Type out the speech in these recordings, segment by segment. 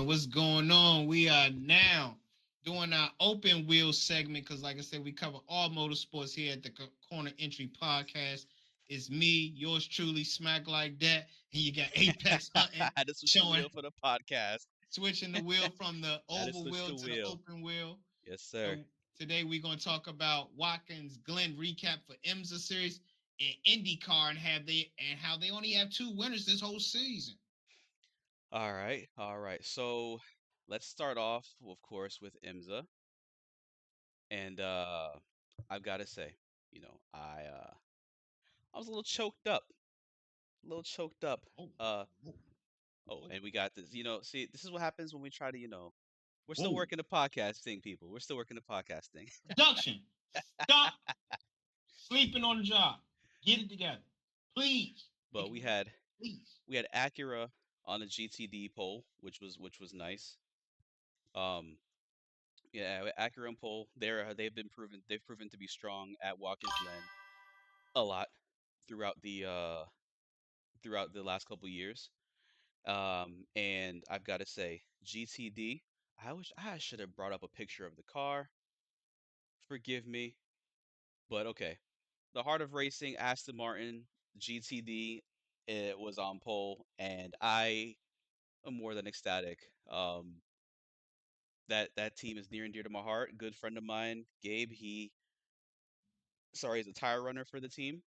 gentlemen, what's going on? We are now doing our open wheel segment because, like I said, we cover all motorsports here at the Corner Entry Podcast. It's me, yours truly, Smack Like That, and you got Apex Hunting I had to switch the showing, wheel for the podcast. switching the wheel from the I had to oval switch wheel the to the wheel. open wheel. Yes, sir. So today we're going to talk about Watkins Glen recap for IMSA series and Indycar and how they only have two winners this whole season. All right, all right. So let's start off, of course, with IMSA, and I've got to say, I was a little choked up, a little choked up. Oh, whoa, Oh, whoa, and we got this. See, this is what happens when we try to, we're still whoa. working the podcast thing, people. We're still working the podcast thing. Production, stop sleeping on the job. Get it together, please. But Make it work, please. we had Acura on the GTD pole, which was nice. Um, Yeah, Acura and Pole, they've proven to be strong at Watkins Glen a lot throughout the last couple years. And I've got to say, GTD, I wish I should have brought up a picture of the car. Forgive me, but okay. The Heart of Racing, Aston Martin, GTD, it was on pole, and I am more than ecstatic. That team is near and dear to my heart. Good friend of mine, Gabe, he's a tire runner for the team,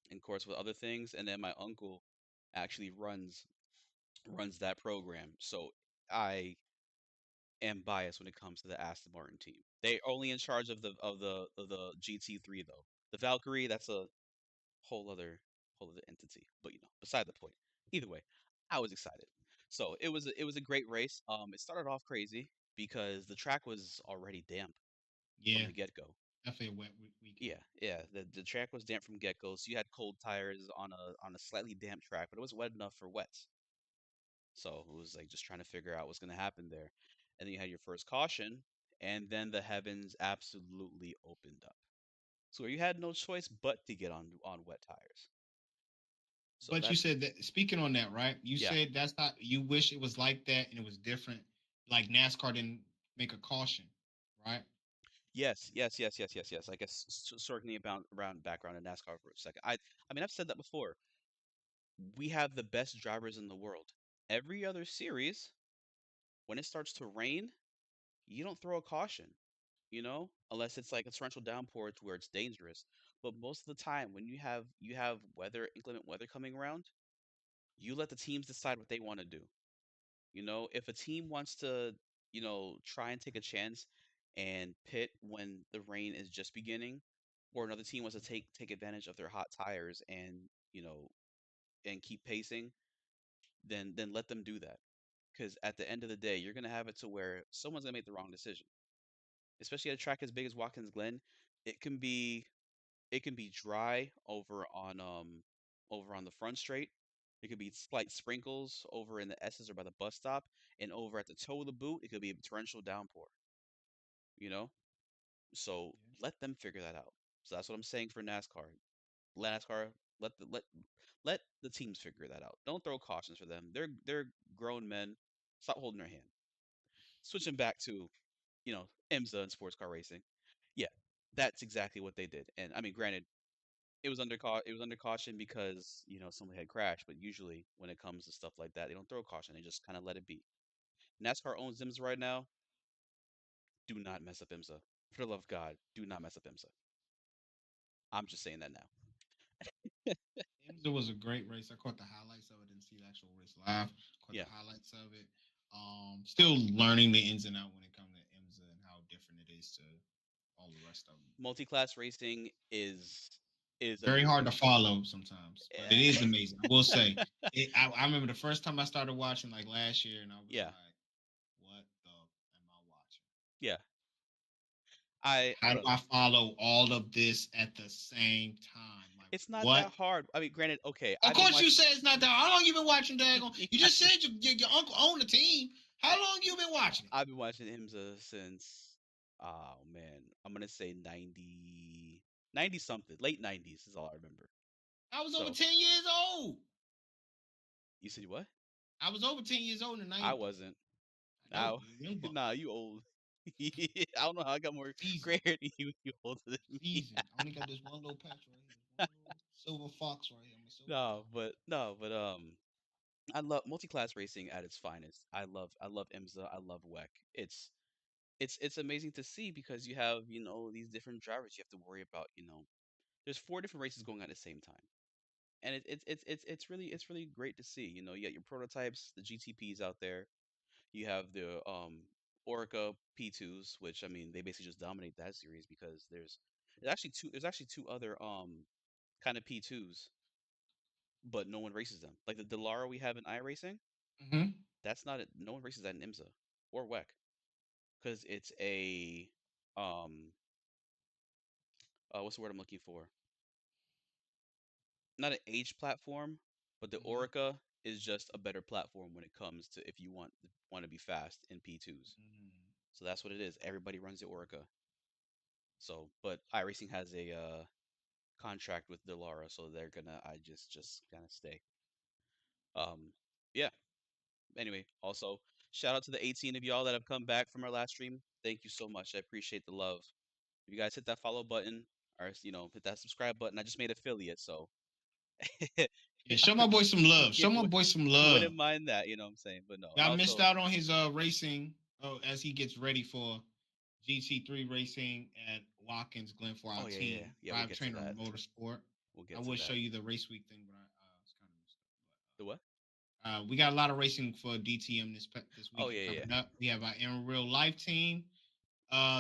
and of course with other things. And then my uncle actually runs that program, so I am biased when it comes to the Aston Martin team. They're only in charge of the GT3 though. The Valkyrie, that's a whole other entity. But beside the point. Either way, I was excited. So it was a great race. It started off crazy because the track was already damp from Yeah, the get go. definitely a wet weekend. Yeah. The track was damp from get go, so you had cold tires on a slightly damp track, but it was wet enough for wets. So it was like just trying to figure out what's gonna happen there. And then you had your first caution, and then the heavens absolutely opened up. So you had no choice but to get on wet tires. So But you that's said that speaking on that, right? You yeah. said that's not you wish it was like that and it was different. Like NASCAR didn't make a caution, right? Yes. I guess circling about around background in NASCAR for a second. I mean I've said that before. We have the best drivers in the world. Every other series, when it starts to rain, you don't throw a caution, unless it's like a torrential downpour to where it's dangerous. But most of the time, when you have inclement weather coming around, you let the teams decide what they want to do. If a team wants to, try and take a chance and pit when the rain is just beginning, or another team wants to take advantage of their hot tires and and keep pacing, then let them do that. Because at the end of the day, you're gonna have it to where someone's gonna make the wrong decision, especially at a track as big as Watkins Glen. It can be it can be dry over on the front straight. It could be slight sprinkles over in the S's or by the bus stop, and over at the toe of the boot, it could be a torrential downpour. You know, so Yeah. let them figure that out. So that's what I'm saying for NASCAR. NASCAR, let the teams figure that out. Don't throw cautions for them. They're grown men. Stop holding their hand. Switching back to IMSA and sports car racing. Yeah, that's exactly what they did. And I mean, granted, it was under caution because somebody had crashed. But usually, when it comes to stuff like that, they don't throw caution. They just kind of let it be. NASCAR owns IMSA right now. Do not mess up IMSA. For the love of God, do not mess up IMSA. I'm just saying that now. IMSA was a great race. I caught the highlights of it. Didn't see the actual race live. Caught the Yeah, highlights of it. Still learning the ins and out when it comes to IMSA and how different it is to all the rest of them. multi-class racing is Very hard to amazing. follow sometimes, but it Yeah, is amazing. I will say. I remember the first time I started watching, like last year, and I was yeah, like, "What the am I watching? yeah. Like, I how do don't I know. follow all of this at the same time? Like, It's not what?" that hard. I mean, granted, okay, Of I've been course, you watching. say it's not that. How long you been watching Dagon? You just said your uncle owned the team. How long you been watching it? I've been watching IMSA since, oh man, I'm gonna say 90 something, late 90s is all I remember. I was over So 10 years old. you said what? I was over 10 years old in the I '90s. wasn't. No, Now, young buck. nah, you old. I don't know how I got more Season. gray hair than you. You older than me. Season. I only got this one little patch right here. This one little silver fox right here. I'm a silver No, fox. but I love multi-class racing at its finest. I love IMSA. I love WEC. It's amazing to see because you have these different drivers you have to worry about. There's four different races going on at the same time, and it's really great to see. You got your prototypes, the GTPs out there. You have the Orca P2s, which I mean they basically just dominate that series because there's actually two other kind of P2s, but no one races them. Like the Delara we have in iRacing, Mm-hmm. that's not it. No one races that in IMSA or WEC because it's a um what's the word I'm looking for? Not an age platform, but the Mm-hmm. Orica is just a better platform when it comes to if you want to be fast in P2s. Mm-hmm. So that's what it is. Everybody runs the Orica. So, but iRacing has a contract with Delara, so they're gonna I just kind of stay. Um, yeah. Anyway, also shout out to the 18 of y'all that have come back from our last stream. Thank you so much. I appreciate the love. If you guys hit that follow button or hit that subscribe button, I just made affiliate, so Yeah, show my boy some love. yeah, Show my boy some wouldn't love. mind that. You know what I'm saying? But no, and Y'all missed also, out on his racing as he gets ready for GT3 racing at Watkins Glen for our oh yeah, yeah, team, yeah. We'll Drive get to Trainer that. Motorsport. We'll I get to would show that. you the race week thing, but I it's kind of messed The what? up. We got a lot of racing for DTM this Oh weekend yeah, yeah. coming up. We have our in real life team.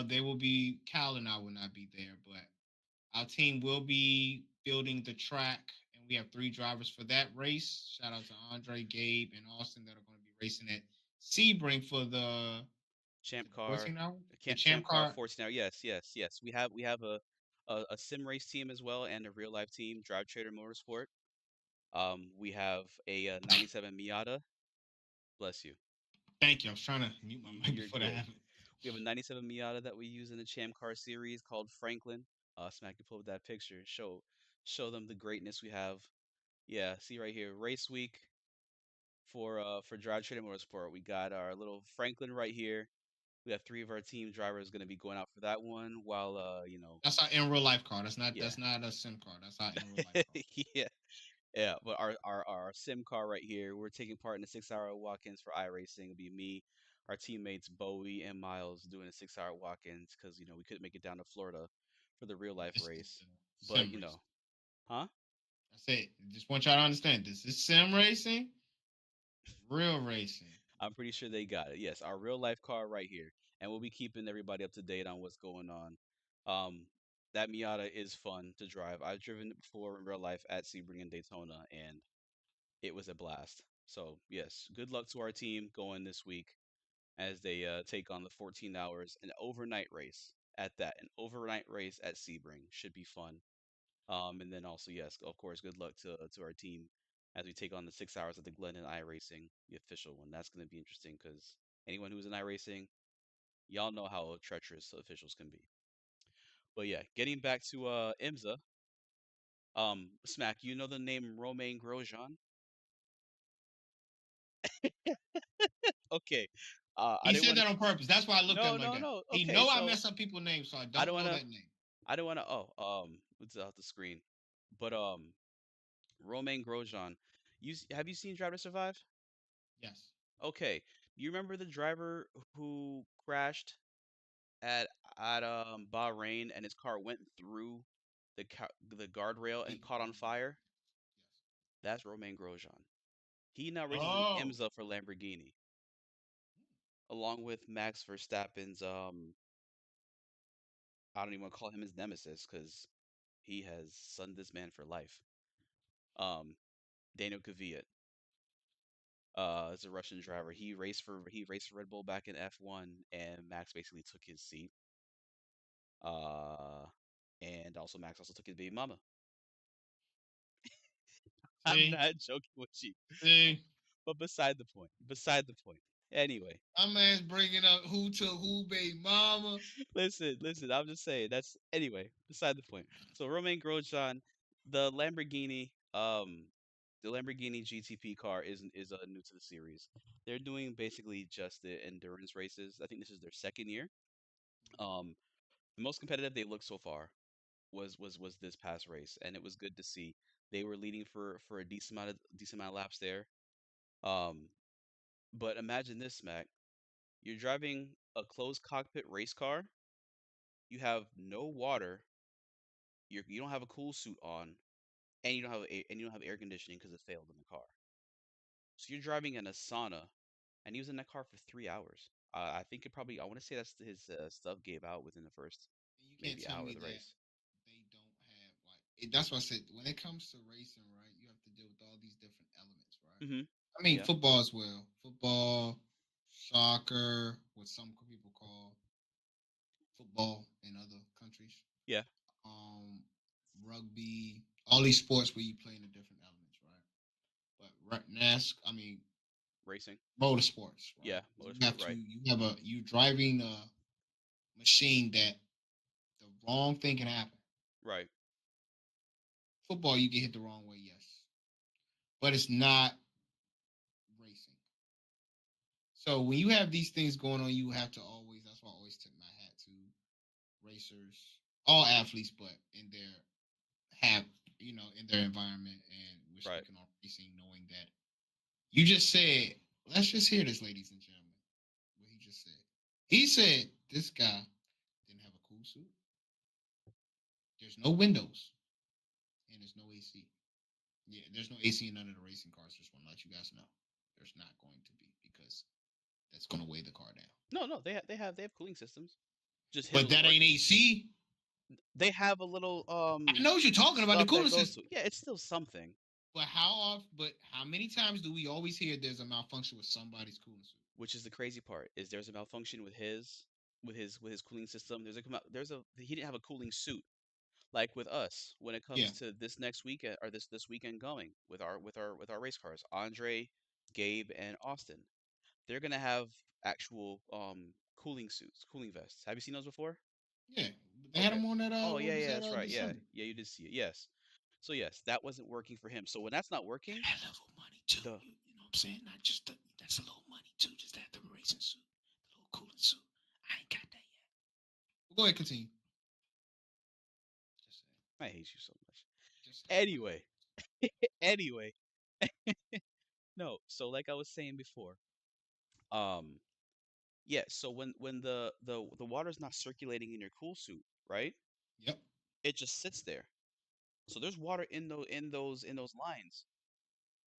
They will be Cal and I will not be there, but our team will be building the track, and we have three drivers for that race. Shout out to Andre, Gabe, and Austin that are going to be racing at Sebring for the is Champ it the car, 14 hour? The champ champ car car. 14 hour. Yes, yes, yes. We have a sim race team as well and a real life team, Drive Trader Motorsport. We have a 97 Miata. Bless you. Thank you. I was trying to mute my mic You're before that good. happened. We have a 97 Miata that we use in the Champ Car series called Franklin. Smack can pull up that picture. Show them the greatness we have. Yeah, see right here, race week for Drive Trader Motorsport. We got our little Franklin right here. We have three of our team drivers going to be going out for that one. While That's our in real life car. yeah, That's not a sim car. That's our in real life car. yeah, yeah. But our sim car right here, we're taking part in the 6 hour walk-ins for iRacing. It'll be me, our teammates Bowie and Miles doing a 6 hour walk-ins because we couldn't make it down to Florida for the real life This is race. But sim racing. huh? That's it. Just want y'all to understand this is sim racing, real racing. I'm pretty sure they got it. Yes, our real life car right here, and we'll be keeping everybody up to date on what's going on. Um, that Miata is fun to drive. I've driven it before in real life at Sebring and Daytona, and it was a blast. So yes, good luck to our team going this week as they take on the 14 hours, an overnight race at that. An overnight race at Sebring should be fun. And then also, yes, of course, good luck to our team as we take on the 6 hours of the Glennon iRacing, the official one. That's going to be interesting because anyone who's in iRacing, y'all know how treacherous the officials can be. But yeah, getting back to IMSA, Smack, you know the name Romain Grosjean? Okay, I He didn't said want to. that on purpose. That's why I looked at No, him like no, that. no. He Okay, know I so mess up people's names, so I I don't don't know want to. that name. I don't want to. Oh, what's off the screen? But Romain Grosjean, have you seen Drive to Survive? Yes. Okay. Do you remember the driver who crashed at Bahrain and his car went through the guardrail and caught on fire? That's Romain Grosjean. He now races in Oh, IMSA for Lamborghini, along with Max Verstappen's I don't even want to call him his nemesis because he has sunned this man for life. Um, Daniel Kvyat. Is a Russian driver. He raced for Red Bull back in F1, and Max basically took his seat. Uh, and also Max also took his baby mama. I'm see, not joking with you, see, but beside the point. Beside the point. Anyway, my man's bringing up who took who, baby mama. listen. I'm just saying that's anyway. Beside the point. So Romain Grosjean, the Lamborghini. The Lamborghini GTP car is new to the series. They're doing basically just the endurance races. I think this is their second year. Um, the most competitive they looked so far was this past race, and it was good to see. They were leading for a decent amount of laps there. Um, but imagine this, Smack. You're driving a closed cockpit race car. You have no water. You don't have a cool suit on, and you don't have air conditioning because it failed in the car. So you're driving in a sauna, and he was in that car for 3 hours. I think it probably. I want to say that's his stuff gave out within the first And you can't maybe tell hour me of the that race. they don't have that's why I said when it comes to racing, right? You have to deal with all these different elements, right? Hmm. I mean, Yeah. football as well. Football, soccer, what some people call football in other countries. Yeah. Um, Rugby, all these sports where you play in the different elements, right? But right, I mean, Racing. motorsports, right? Yeah. You Motorsport. have to, Right. you driving a machine that the wrong thing can happen. Right. Football, you get hit the wrong way, yes, but it's not racing. So when you have these things going on, you have to always. That's why I always tip my hat to racers, all athletes, but in their have in their environment. And we're Right. speaking on racing, knowing that you just said. Let's just hear this, ladies and gentlemen. What he just said. He said this guy didn't have a cool suit. There's no windows and there's no AC. Yeah, there's no AC in none of the racing cars. Just want to let you guys know. There's not going to be because that's going to weigh the car down. No, no, they have cooling systems. Just his But wasn't that ain't working. AC. They have a little I know what you're talking about, the stuff that cooling goes system. to. Yeah, it's still something. But how many times do we always hear there's a malfunction with somebody's cooling suit? Which is the crazy part is there's a malfunction with his cooling system. There's a he didn't have a cooling suit like with us when it Yeah, comes to this next weekend or this weekend going with our race cars. Andre, Gabe, and Austin. They're gonna have actual cooling suits, cooling vests. Have you seen those before? yeah. They had Okay. them on that. Oh What yeah, was yeah, that? that's right. Yeah, December. yeah, you did see it. Yes. So yes, that wasn't working for him. So when that's not working, That level of money too. the You know what I'm saying? Not just that's a little money too. Just that the racing suit, the little cooling suit. I ain't got that yet. Well, go ahead, continue. Just saying. I hate you so much. Just saying. Anyway, anyway, no. So like I was saying before, um, yeah. So when the water's not circulating in your cool suit, right? Yep. It just sits there. So there's water in those lines,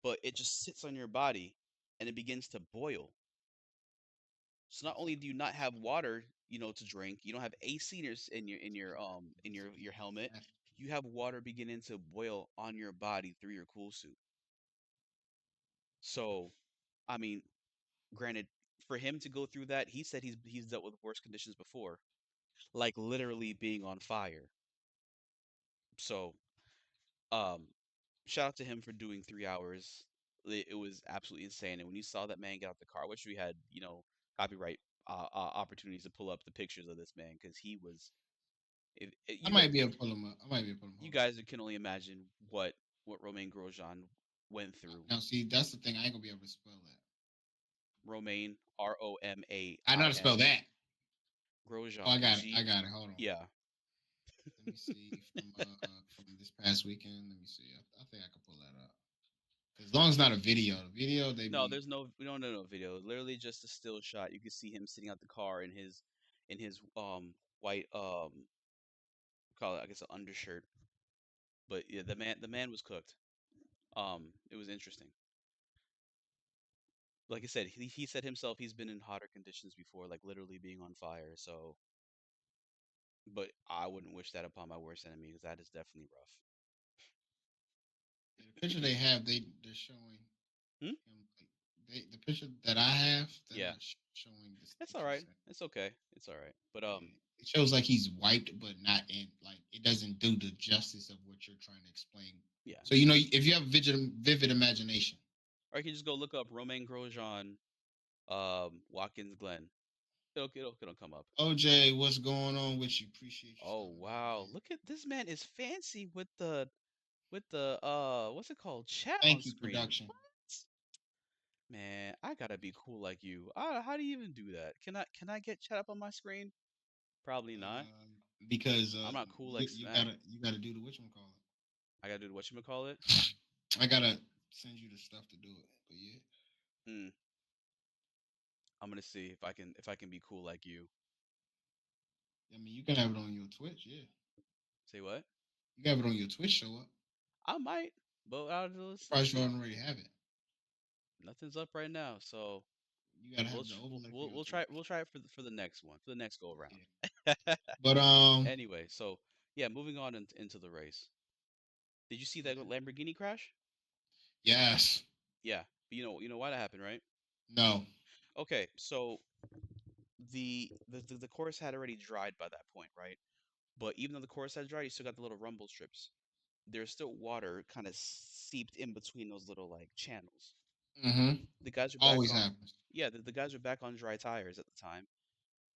but it just sits on your body and it begins to boil. So not only do you not have water, to drink, you don't have AC in your helmet, you have water beginning to boil on your body through your cool suit. So, I mean, granted, for him to go through that, he said he's dealt with worse conditions before, like literally being on fire. So, um, shout out to him for doing 3 hours. It was absolutely insane. And when you saw that man get out the car, I wish we had, copyright opportunities to pull up the pictures of this man because he was. I You might guys, be able to pull them up. I might be able to pull them. you Hold on. guys can only imagine what Romain Grosjean went through. Now, see, that's the thing. I ain't gonna be able to spell that. Romain, Romain, I know how to spell that. Oh, I Grosjean, got it. I got it. Hold on. Yeah. Let me see from this past weekend. Let me see. I think I can pull that up. Because as long as it's not a video, the video they No, be. there's no we don't know no video. Literally just a still shot. You can see him sitting out the car in his white call it I guess an undershirt. But yeah, the man was cooked. It was interesting. Like I said, he said himself he's been in hotter conditions before, like literally being on fire. So, but I wouldn't wish that upon my worst enemy because that is definitely rough. Yeah, the picture they have, they're showing Hmm? him. Like, the picture that I have, they're Yeah, not showing this. that's What all you right. said. It's okay. It's all right. But Yeah, it shows like he's wiped, but not in. Like it doesn't do the justice of what you're trying to explain. yeah. So if you have vivid imagination, Or you can just go look up Romain Grosjean, Watkins Glen. It'll come up. OJ, what's going on with you? Appreciate you Oh stopping by, wow, man. look at this man is fancy with the with the what's it called? Chat on Thank you, screen. production. What? Man, I gotta be cool like you. How do you even do that? Can I get chat up on my screen? Probably not. Because I'm not cool you, like you Smack. gotta you gotta do the whatchamacallit. I gotta do the whatchamacallit. I gotta send you the stuff to do it. But yeah. Hmm. I'm gonna see if I can be cool like you. I mean you can have it on your Twitch, yeah. Say what? You can have it on your Twitch show up. I might, but Probably let's should see. already have it. Nothing's up right now, so You gotta we'll have the tr- we'll, overlay for we'll your we'll try Twitch. we'll try it for the next one, for the next go Yeah. around. But Anyway, so yeah, moving on into the race. Did you see that okay. Lamborghini crash? Yes. Yeah, but you know why that happened, right? No. Okay, so the course had already dried by that point, right? But even though the course had dried, you still got the little rumble strips. There's still water kind of seeped in between those little like channels. Mm-hmm. The guys are back Always on, happens. yeah, the guys are back on dry tires at the time.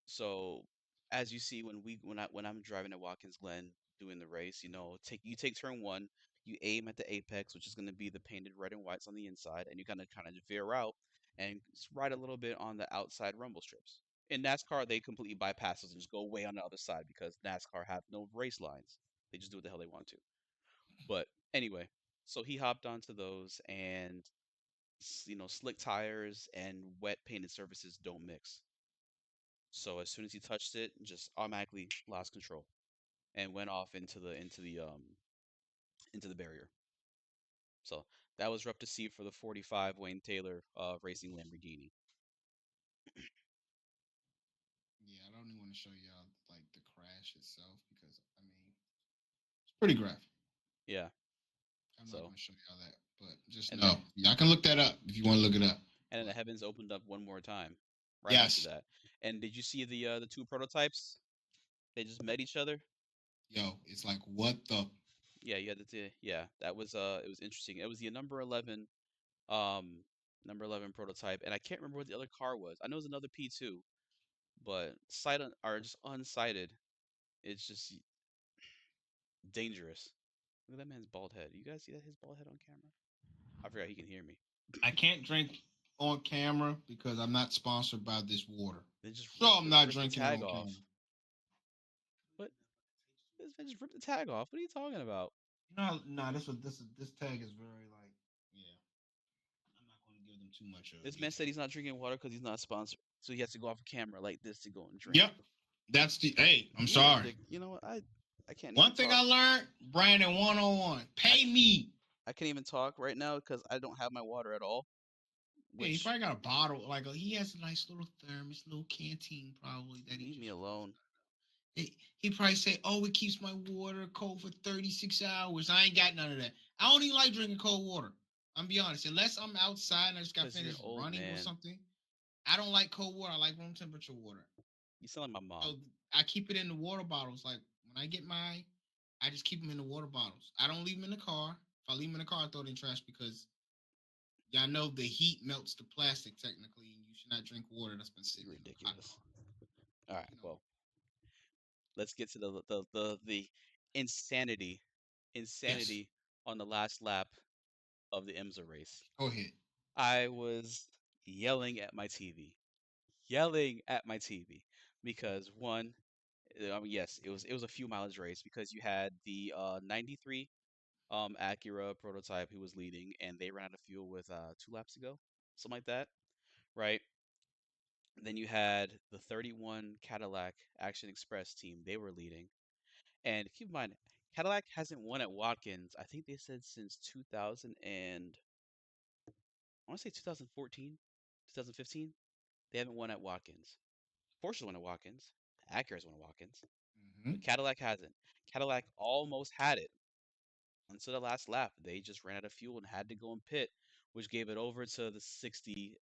So as you see when I'm driving at Watkins Glen doing the race, take turn one, you aim at the apex, which is going to be the painted red and whites on the inside, and you kind of veer out and ride a little bit on the outside rumble strips. In NASCAR, they completely bypass those and just go way on the other side because NASCAR have no race lines. They just do what the hell they want to. But anyway, so he hopped onto those, and slick tires and wet painted surfaces don't mix. So as soon as he touched it, just automatically lost control and went off into the barrier. So that was rough to see for the 45 Wayne Taylor racing Lamborghini. Yeah, I don't even want to show y'all like the crash itself because I mean it's pretty graphic. Yeah. I'm not So gonna show y'all that, but just and know then y'all can look that up if you want to look it up. and then the But heavens opened up one more time right after yes, that. And did you see the two prototypes? They just met each other. yo, it's like what the Yeah, you had yeah, that was it was interesting. It was the um number 11 prototype, and I can't remember what the other car was. I know it was another P2, but sight or just unsighted. It's just dangerous. Look at that man's bald head. You guys see that his bald head on camera? I forgot he can hear me. I can't drink on camera because I'm not sponsored by this water. They just So I'm not rip the drinking it tag on camera. off. What? This man just ripped the tag off. What are you talking about? No, no, this tag is very like yeah. I'm not going to give them too much This man detail. said he's not drinking water because he's not sponsored, so he has to go off camera like this to go and drink. Yep, that's the. Hey, I'm You're sorry. ridiculous. You know what? I can't even One thing talk. I learned, Brandon 101, I pay me. I can't even talk right now because I don't have my water at all. Yeah, he Which probably got a bottle. He has a nice little thermos, little canteen, probably that he leave me just. alone. He probably say, "Oh, it keeps my water cold for 36 hours." I ain't got none of that. I don't even like drinking cold water. I'm be honest. Unless I'm outside and I just got Because you're an finished old running or man. something, I don't like cold water. I like room temperature water. You sound like my mom. So I keep it in the water bottles. Like when I get mine, I just keep them in the water bottles. I don't leave them in the car. If I leave them in the car, I throw it in trash because y'all know the heat melts the plastic technically, and you should not drink water that's been sitting You're in a hot ridiculous. car. All right, You know, well, let's get to the insanity, yes. insanity on the last lap of the IMSA race. Go ahead. I was yelling at my TV, yelling at my TV because one, I mean, yes, it was a few mileage race because you had the 93 Acura prototype who was leading, and they ran out of fuel with 2 laps ago, something like that, right? Then you had the 31 Cadillac Action Express team, they were leading. And keep in mind, Cadillac hasn't won at Watkins, I think they said since 2000 and I want to say 2014, 2015. They haven't won at Watkins. Porsche won at Watkins. Acura's won at Watkins. But Mm-hmm. Cadillac hasn't. Cadillac almost had it until the last lap. They just ran out of fuel and had to go and pit, which gave it over to the 60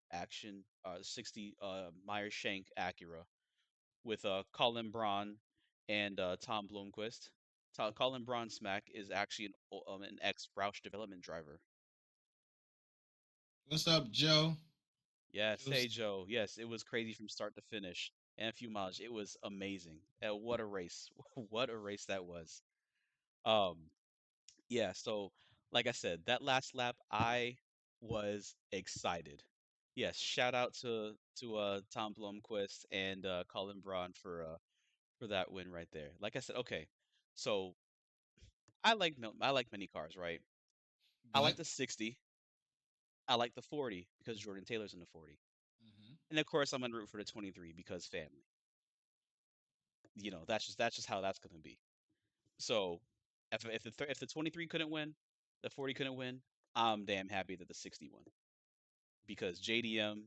Meyer Shank Acura with Colin Braun and Tom Blomqvist. Colin Braun Smack is actually an ex Roush development driver. What's up, Joe? Yes, hey Joe's Joe. Yes, it was crazy from start to finish and a few miles. It was amazing. What a race! What a race that was. Um, Yeah, so like I said, that last lap I was excited. Yes, shout out to Tom Blomqvist and Colin Braun for that win right there. Like I said, okay. So I like mini cars, right? I like But the 60. I like the 40 because Jordan Taylor's in the 40. mhm. And of course I'm gonna root for the 23 because family. That's just how that's gonna be. So if the 23 couldn't win, the 40 couldn't win, I'm damn happy that the 60 won because JDM,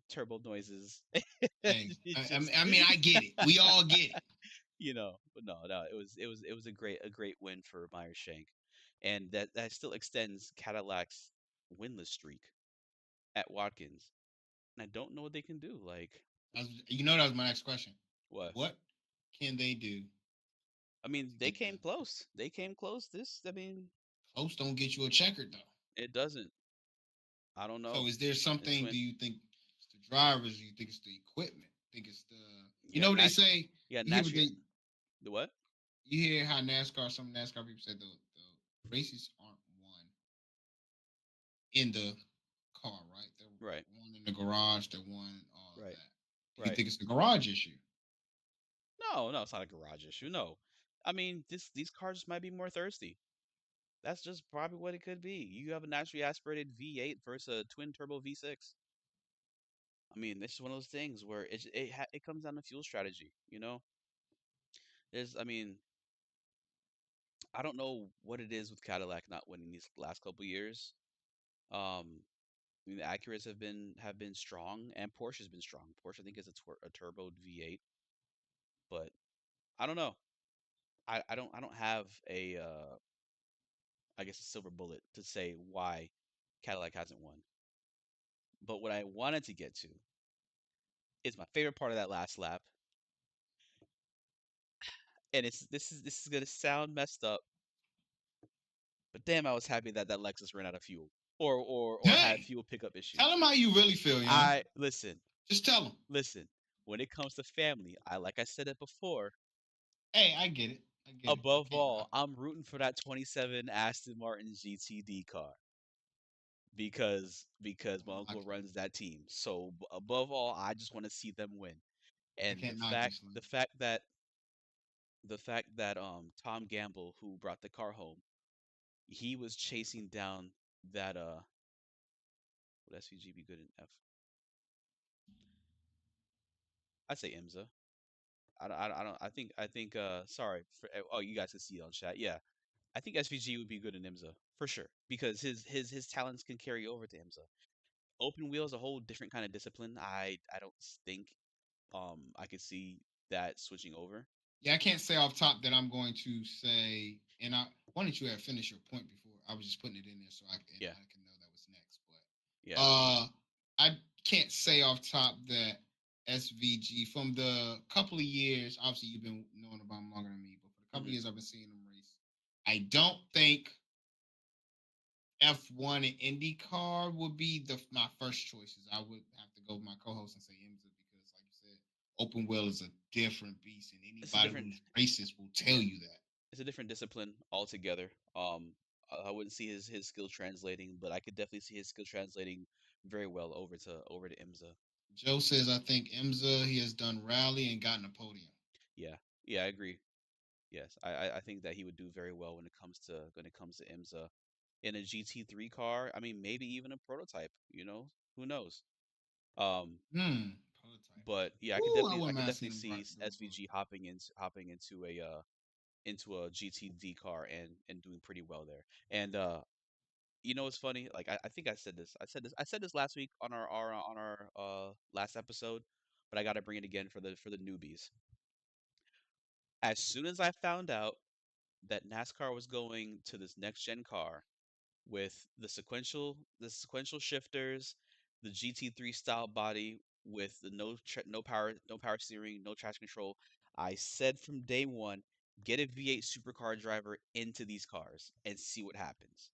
turbo noises. Hey, It I just, I mean, I get it. We all get it. but no, it was a great win for Meyer Shank, and that still extends Cadillac's winless streak at Watkins. And I don't know what they can do. Like That was my next question. what? What can they do I mean, to they get came them? close. They came close. I mean, Close don't get you a checkered though. it doesn't. I don't So know. is there The something? Do twin, you think it's the drivers? Do you think it's the equipment? Think it's the yeah, what they say? yeah, You hear what naturally, they the what? you hear how some NASCAR people said the races aren't won in the car, right? They're Right, one in the garage, they're one all of right, that. Do you right. think it's the garage issue? No, no, it's not a garage issue. No, I mean, these cars might be more thirsty. That's just probably what it could be. You have a naturally aspirated V8 versus a twin turbo V6. I mean, this is one of those things where it comes down to fuel strategy. I mean, I don't know what it is with Cadillac not winning these last couple years. I mean, the Acuras have been strong, and Porsche's been strong. Porsche, I think, is a turbo V8, but I don't know. I don't have I guess a silver bullet to say why Cadillac hasn't won. But what I wanted to get to is my favorite part of that last lap, and this is gonna sound messed up, but damn, I was happy that Lexus ran out of fuel or had Dang! fuel pickup Tell issues. them how you really feel, young. I listen, Just tell them. listen. When it comes to family, like I said it before. Hey, I get it. I get it. I Above can't all, knock it. I'm rooting for that 27 Aston Martin GTD car because my I uncle can't. runs that team. So above all, I just want to see them win. I And the can't knock you, fact Slim. the fact that the fact that Tom Gamble, who brought the car home, he was chasing down that would SVG be good in F? I'd say IMSA. I think sorry for oh, you guys can see it on chat. Yeah. I think SVG would be good in IMSA for sure because his talents can carry over to IMSA. Open wheel is a whole different kind of discipline. I don't think I could see that switching over. Yeah, I can't say off top that I'm going to say. And why don't you have finished your point before? I was just putting it in there so Yeah, I can know that was next. But yeah. I can't say off top that SVG from the couple of years. Obviously, you've been knowing about him longer than me, but for the couple of Hmm. years I've been seeing him race, I don't think F1 and IndyCar would be my first choices. I would have to go with my co-host and say IMSA because, like you said, open wheel is a different beast, and It's a anybody different who's races will tell yeah. you that. It's a different discipline altogether. I wouldn't see his skill translating, but I could definitely see his skill translating very well over to IMSA. Joe says, I think IMSA, he has done rally and gotten a podium. Yeah, yeah, I agree. Yes, I think that he would do very well when it comes to IMSA in a GT3 car. I mean, maybe even a prototype. Who knows? Um, Prototype. but yeah, I could Ooh, I definitely I wouldn't could mind definitely seeing him see do a SVG prototype. hopping into a GTD car and doing pretty well there. And it's funny. Like I think I said this last week on our last episode, but I got to bring it again for the newbies. As soon as I found out that NASCAR was going to this next gen car with the sequential shifters, the GT3 style body with the no power steering, no traction control. I said from day one, get a V8 supercar driver into these cars and see what happens.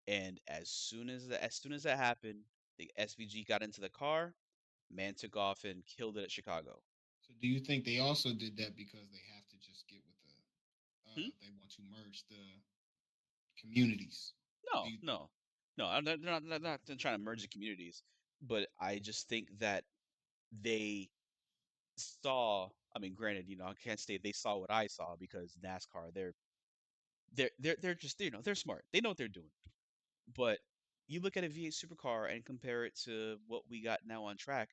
And as soon as that happened, the SVG got into the car, man took off and killed it at Chicago. So do you think they also did that because they have to just get with the Hmm? they want to merge the communities? Do No, you, no, no. They're not trying to merge the communities, but I just think that they saw. I mean, granted, I can't say they saw what I saw because NASCAR, they're just they're smart. They know what they're doing. But you look at a V8 supercar and compare it to what we got now on track.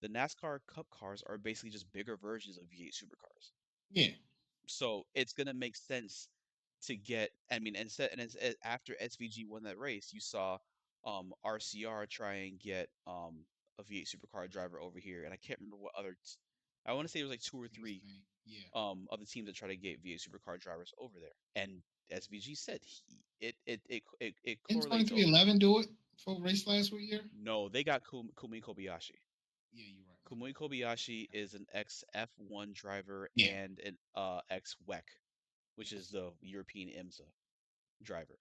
The NASCAR Cup cars are basically just bigger versions of V8 supercars. yeah, So it's gonna make sense to get. I mean, after SVG won that race, you saw RCR try and get a V8 supercar driver over here, and I can't remember what other. I want to say it was like two or think his three name. Yeah, of the teams that try to get V8 supercar drivers over there, and SVG said it didn't correlates. Oh 2311 do it for race last year? no, they got Kumi Kobayashi. Yeah, you're right. My Kamui Kobayashi is an ex F1 driver bad. Yeah, and an ex WEC, which is yes. the European IMSA driver.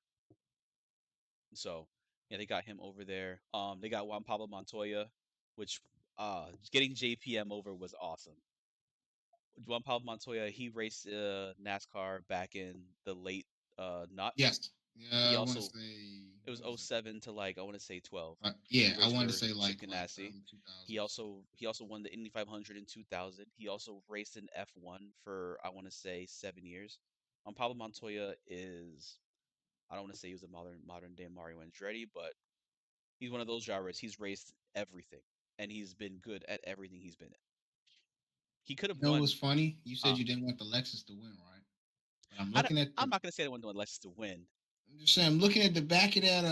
So yeah, they got him over there. They got Juan Pablo Montoya, which getting JPM over was awesome. Juan Pablo Montoya, he raced NASCAR back in the late knots. Yes. He Yeah, I want to also say, it was what was it? '07 to like I want to say 12. He Yeah, I raced wanted to for say Chip like Ganassi. early He 2000s. also he also won the Indy 500 in 2000. He also raced in F1 for I want to say 7 years. Pablo Montoya is I don't want to say he was a modern day Mario Andretti, but he's one of those drivers. He's raced everything and he's been good at everything he's been in. He could have You know what's won. funny? You said Huh? you didn't want the Lexus to win, right? But I'm I don't, looking at I'm the. not gonna say I want Lexus to win. I'm just saying, I'm looking at the back of that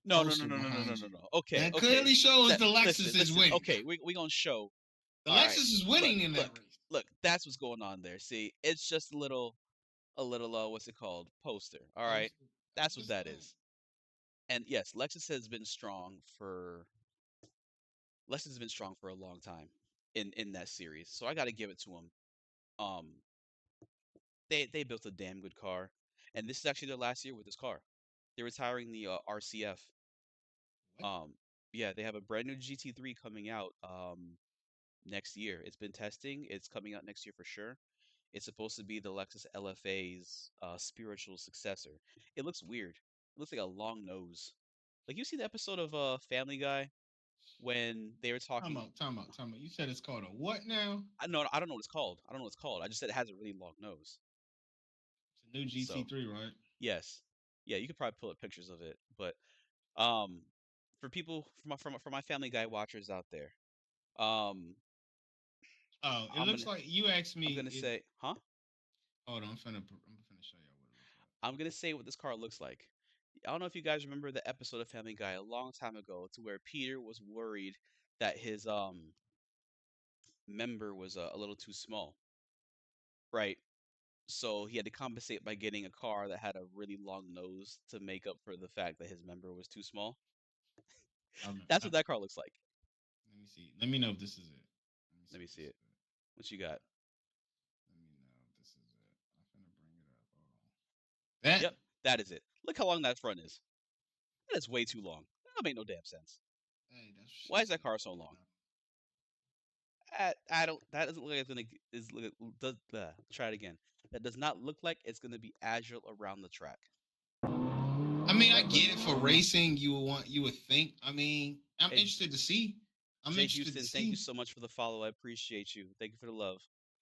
No, no, no, poster no, no, no, no, behind no, you. no. Okay, That okay. clearly shows That the listen, Lexus is listen. winning. Okay, we gonna show. The All right. Lexus is Look, winning in that look, race. look. That's what's going on there. See, it's just a little what's it called? Poster. All right. Poster. I'm That's what just that saying. is. And yes, Lexus has been strong for a long time in that series. So I got to give it to them. Um, they built a damn good car, and this is actually their last year with this car. They're retiring the RCF. What? Um, yeah, they have a brand new GT3 coming out next year. It's been testing. It's coming out next year for sure. It's supposed to be the Lexus LFA's spiritual successor. It looks weird. It looks like a long nose. Like you see the episode of Family Guy when they were Time talking. out, time out, time out. You said it's called a what now? I don't know what it's called. I don't know what it's called. I just said it has a really long nose. It's a new So GT3, right? yes, yeah, you could probably pull up pictures of it. But um, for people for my Family Guy watchers out there, um, Oh, it I'm looks gonna like you asked I'm me. gonna say, huh? Hold on, I'm finna show y'all what it looks like. I'm gonna say what this car looks like. I don't know if you guys remember the episode of Family Guy a long time ago, to where Peter was worried that his member was a little too small, right? So he had to compensate by getting a car that had a really long nose to make up for the fact that his member was too small. I remember. That's what that car looks like. Let me see. Let me know if this is it. Let me Let see me if see this it. is it. What you got? Let me know if this is it. I'm finna bring it up. Hold on. That. Yep, that is it. Look how long that front is. That is way too long. That make no damn sense. Hey, that's what she Why is that said. car so long? I don't. That doesn't look like it's gonna is look does try it again. That does not look like it's gonna be agile around the track. I mean, I That look. get it for racing. You would think. I mean, I'm Hey, interested to see. I'm Jay interested to Houston, thank you see. so much for the follow. I appreciate you. Thank you for the love.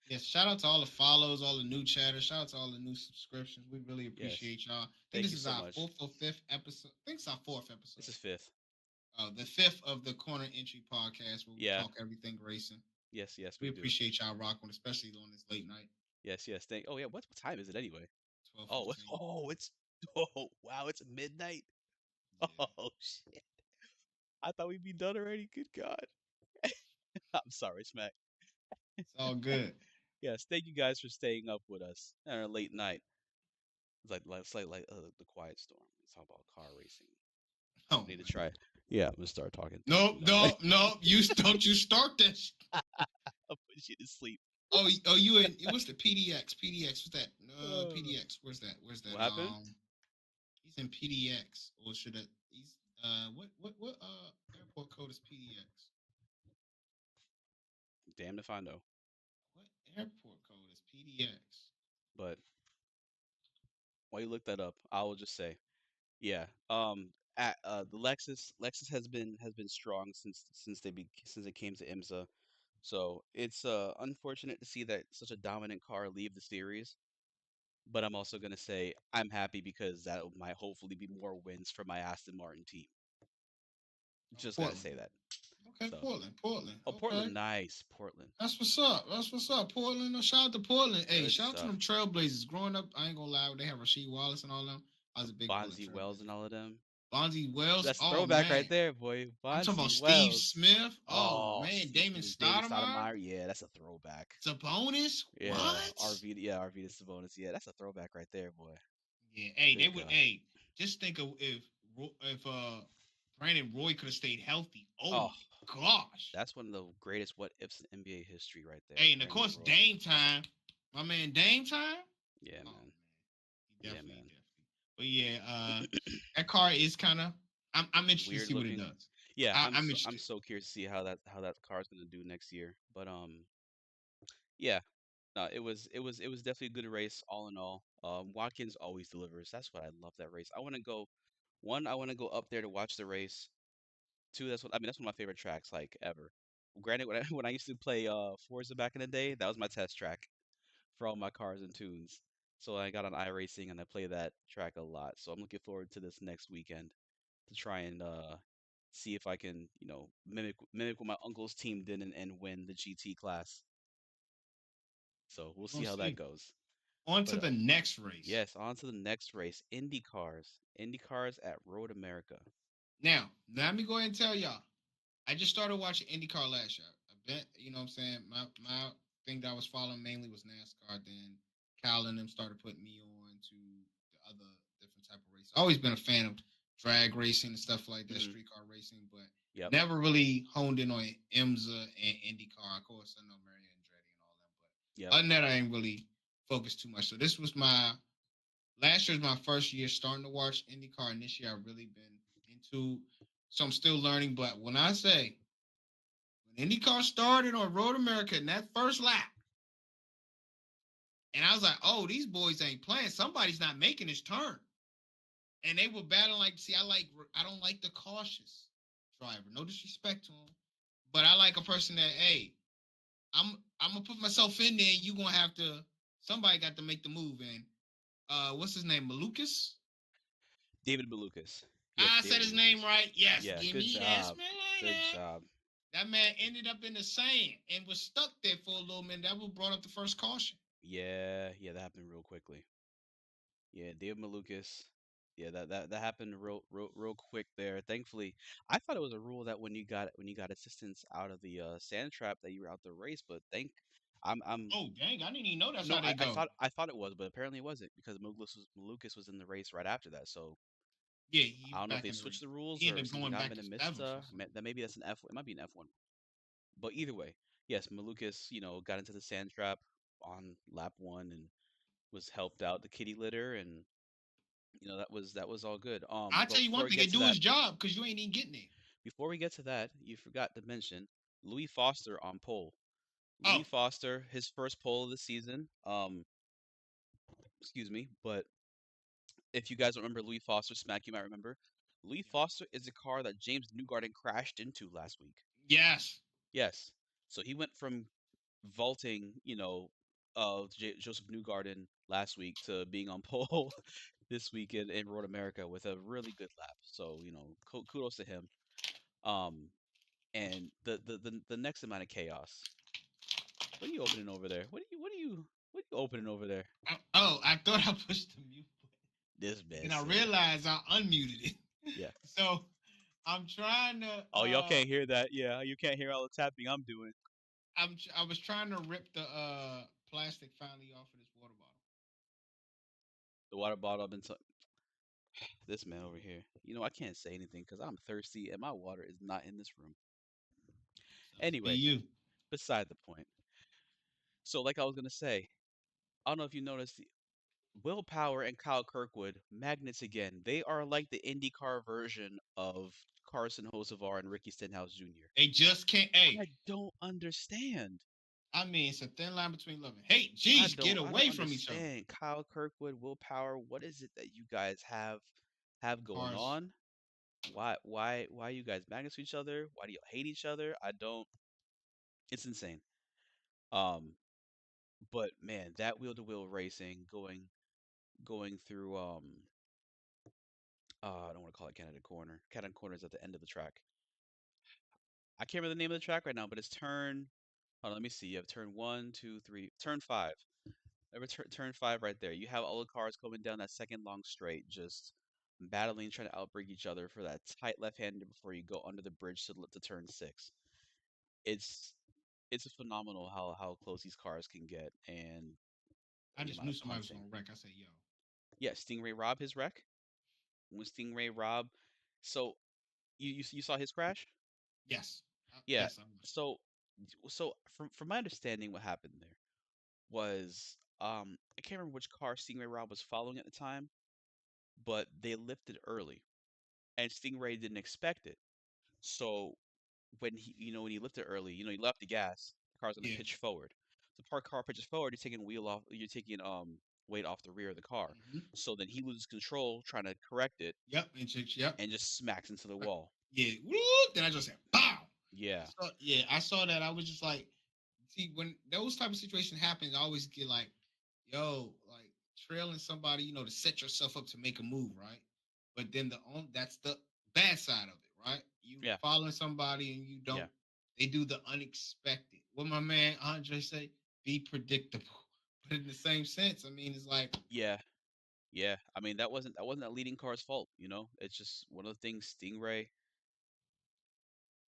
Yes, shout out to all the follows, all the new chatters. Shout out to all the new subscriptions. We really Yes, appreciate y'all. I think thank this you is so our much. fourth or fifth episode. I think it's our fourth This is episode. fifth. The fifth of the Corner Entry podcast where we Yeah. talk everything racing. Yes, yes, We we do. appreciate y'all rocking, especially on this late night, Yes, yes. Thank. Oh yeah. What time is it anyway? twelve Oh, fifteen. it's oh wow, it's midnight. Yeah, Oh shit. I thought we'd be done already. Good God. I'm sorry, Smack. it's all good. Yes, thank you guys for staying up with us on a late night. It's like the Quiet Storm. Let's talk about car racing. Oh I need to my try. god. Yeah, I'm gonna start talking. Nope, No, nope, nope. You don't you start this. I'll put you to sleep. Oh, you in? What's the PDX? PDX. What's that? Uh, PDX. Where's that? Where's that? what happened? He's in PDX, or should it? He's what airport code is PDX? Damn if I know. What airport code is PDX? But while you look that up, I will just say, yeah. At the Lexus has been strong since it came to IMSA. So it's unfortunate to see that such a dominant car leave the series. But I'm also gonna say I'm happy because that might hopefully be more wins for my Aston Martin team. Oh, Just gotta Portland. say that. Okay, So, Portland. oh, Okay. Portland, nice, Portland, That's what's up. That's what's up, Portland. Shout out to Portland. Hey, good shout out to stuff. them Trailblazers. Growing up, I ain't gonna lie, they have Rasheed Wallace and all them. I was a big Portland Bonzi Wells and Trailblazer all of fan. them. Bonzi Wells. That's a Oh throwback right man, there, boy. I'm talking about Bonzi Steve Wells. Smith. Oh Oh, man, Damon David Stoudemire. Stoudemire. Yeah, that's a throwback. Sabonis. Yeah, What? Arvidas Sabonis. Yeah, that's a throwback right there, boy. Yeah. Hey, they Good would. God. Hey, just think of if Brandon Roy could have stayed healthy. Oh Oh, my gosh. that's one of the greatest what ifs in NBA history right there. Hey, and of Brandon course Roy. Dame Time. My man Dame Time. Yeah, Oh man. man, he Yeah, definitely, man. definitely. But yeah, that car is kind of. I'm interested to Weird see what it looking. does. Yeah, I'm I'm interested. so curious to see how that car's gonna do next year. But yeah, no, it was definitely a good race all in all. Watkins always delivers. That's what I love that race. I want to go. One, I want to go up there to watch the race. Two, that's one of my favorite tracks like ever. Granted, when I when I used to play Forza back in the day, that was my test track for all my cars and tunes. So I got on iRacing and I play that track a lot. So I'm looking forward to this next weekend to try and see if I can, mimic what my uncle's team did and win the GT class. So we'll see We'll how that see. goes. On to But the next race. yes, on to the next race, Indy cars. Indy cars at Road America. Now, let me go ahead and tell y'all. I just started watching IndyCar last year. I bet, you know what I'm saying? My thing that I was following mainly was NASCAR. Then Cal and them started putting me on to the other different type of races. Always been a fan of drag racing and stuff like that, Hmm. street car racing, but Yep. never really honed in on IMSA and IndyCar. Of course, I know Mario Andretti and all them, but Yep. other than that, I ain't really focused too much. So this was my last year was my first year starting to watch IndyCar, and this year I've really been into. So I'm still learning, but when I say when IndyCar started on Road America in that first lap, and I was like, "Oh, these boys ain't playing. Somebody's not making his turn." And they were battling like, see, I don't like the cautious driver. No disrespect to him, but I like a person that, hey, I'm gonna put myself in there. You gonna have to. Somebody got to make the move. And what's his name? Malukas. David Malukas. Yes, I said David his name Malukas. right. Yes, Yeah, give good me that job. smell like Good that. job. That man ended up in the sand and was stuck there for a little minute. That was brought up the first caution. Yeah, yeah, that happened real quickly. Yeah, David Malukas. Yeah, that happened real quick there. Thankfully, I thought it was a rule that when you got assistance out of the sand trap that you were out the race, but I'm Oh dang! I didn't even know that's no, how they I go. thought I thought it was, but apparently it wasn't because Malukas was in the race right after that. So Yeah, he I was don't know if back they in the switched race. the rules He or ended up something going happened back to in seventh or IMSA. something. That maybe that's an F. It might be an F1. But either way, yes, Malukas, got into the sand trap on lap one and was helped out the kitty litter, and that was all good. I But tell you before one we thing, get it to do that, his job because you ain't even getting there. you forgot to mention Louis Foster on pole. Louis Oh, Foster, his first pole of the season. Excuse me, but if you guys don't remember Louis Foster, Smack, you might remember. Louis yeah. Foster is a car that James Newgarden crashed into last week. Yes. Yes. So he went from vaulting, Joseph Newgarden last week to being on pole this week in Road America with a really good lap. So, kudos to him. Um, and the next amount of chaos. What are you opening over there? What are you opening over there? Oh, I thought I pushed the mute This button. man Then I said, realized I unmuted it. yeah. So I'm trying to. Oh, y'all can't hear that. Yeah, you can't hear all the tapping I'm doing. I was trying to rip the plastic finally off of this water bottle. The water bottle I've been this man over here. I can't say anything because I'm thirsty and my water is not in this room. Sucks to be Anyway, you. beside the point. So, like I was gonna say, I don't know if you noticed, Will Power and Kyle Kirkwood, magnets again. They are like the IndyCar version of Carson Hocevar and Ricky Stenhouse Jr. They just can't. Hey, I don't understand. I mean, it's a thin line between love and hate. Jeez, get I don't away from each other. understand. Kyle Kirkwood, Will Power, what is it that you guys have going Cars. on? Why you guys mad against each other? Why do you hate each other? I don't. It's insane. Um, but man, that wheel to wheel racing going through I don't want to call it Canada Corner. Canada Corner is at the end of the track. I can't remember the name of the track right now, but it's turn. Oh, let me see. You have turn one, two, three, turn five. Turn five right there. You have all the cars coming down that second long straight, just battling, trying to outbrake each other for that tight left-hander before you go under the bridge to turn six. It's it's phenomenal how close these cars can get and I the just amount knew of somebody was punching. gonna wreck. I said, "Yo, Yeah, Stingray Rob his wreck. When Stingray Rob, so you saw his crash? yes, Yeah. yes, I was." So from my understanding, what happened there was I can't remember which car Stingray Rob was following at the time, but they lifted early, and Stingray didn't expect it. So when when he lifted early, he left the gas, the car's gonna Yeah. pitch forward. The parked car pitches forward, you're taking weight off the rear of the car. Hmm. So then he loses control trying to correct it Yep. And chicks. Yep. and just smacks into the Right. wall. Yeah. Woo! Then I just said, "Bow." Yeah. Yeah, I saw that. I was just like, see, when those type of situations happen, I always get like, yo, like trailing somebody, to set yourself up to make a move, right? But then that's the bad side of it, right? You Yeah. following somebody and you Yeah. don't, they do the unexpected. What my man Andre say, be predictable. But in the same sense, I mean, it's like, Yeah. Yeah. I mean, that wasn't that leading car's fault, you know? It's just one of the things Stingray,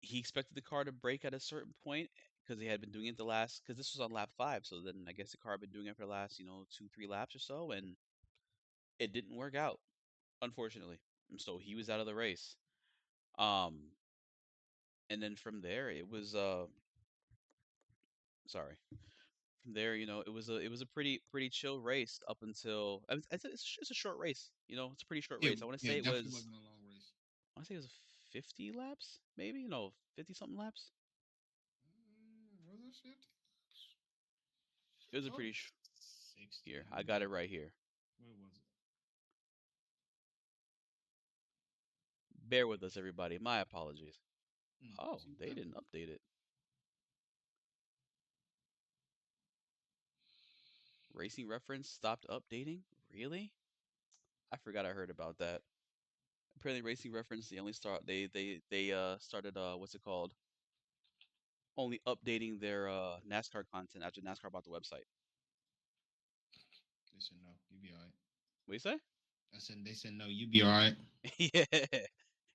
he expected the car to break at a certain point because he had been doing it because this was on lap 5, so then I guess the car had been doing it for the last, 2, 3 laps or so, and it didn't work out, unfortunately. And so he was out of the race. Um, and then from there it was sorry. From there, it was a pretty chill race up until it's a short race. It's a pretty short yeah, race. I want to yeah, say it definitely was wasn't a long race. I want to say it was 50 laps, maybe, 50 something laps. Was that shit? It was a Oh, pretty 60. here. I got it right here. Where was it? Bear with us, everybody. My apologies. Oh, See what they that didn't means? update it. Racing Reference stopped updating? Really? I forgot I heard about that. Apparently Racing Reference they only start they started what's it called? Only updating their NASCAR content after NASCAR bought the website. They said no, you be all right. What do you say? They said no, you be all right. Yeah.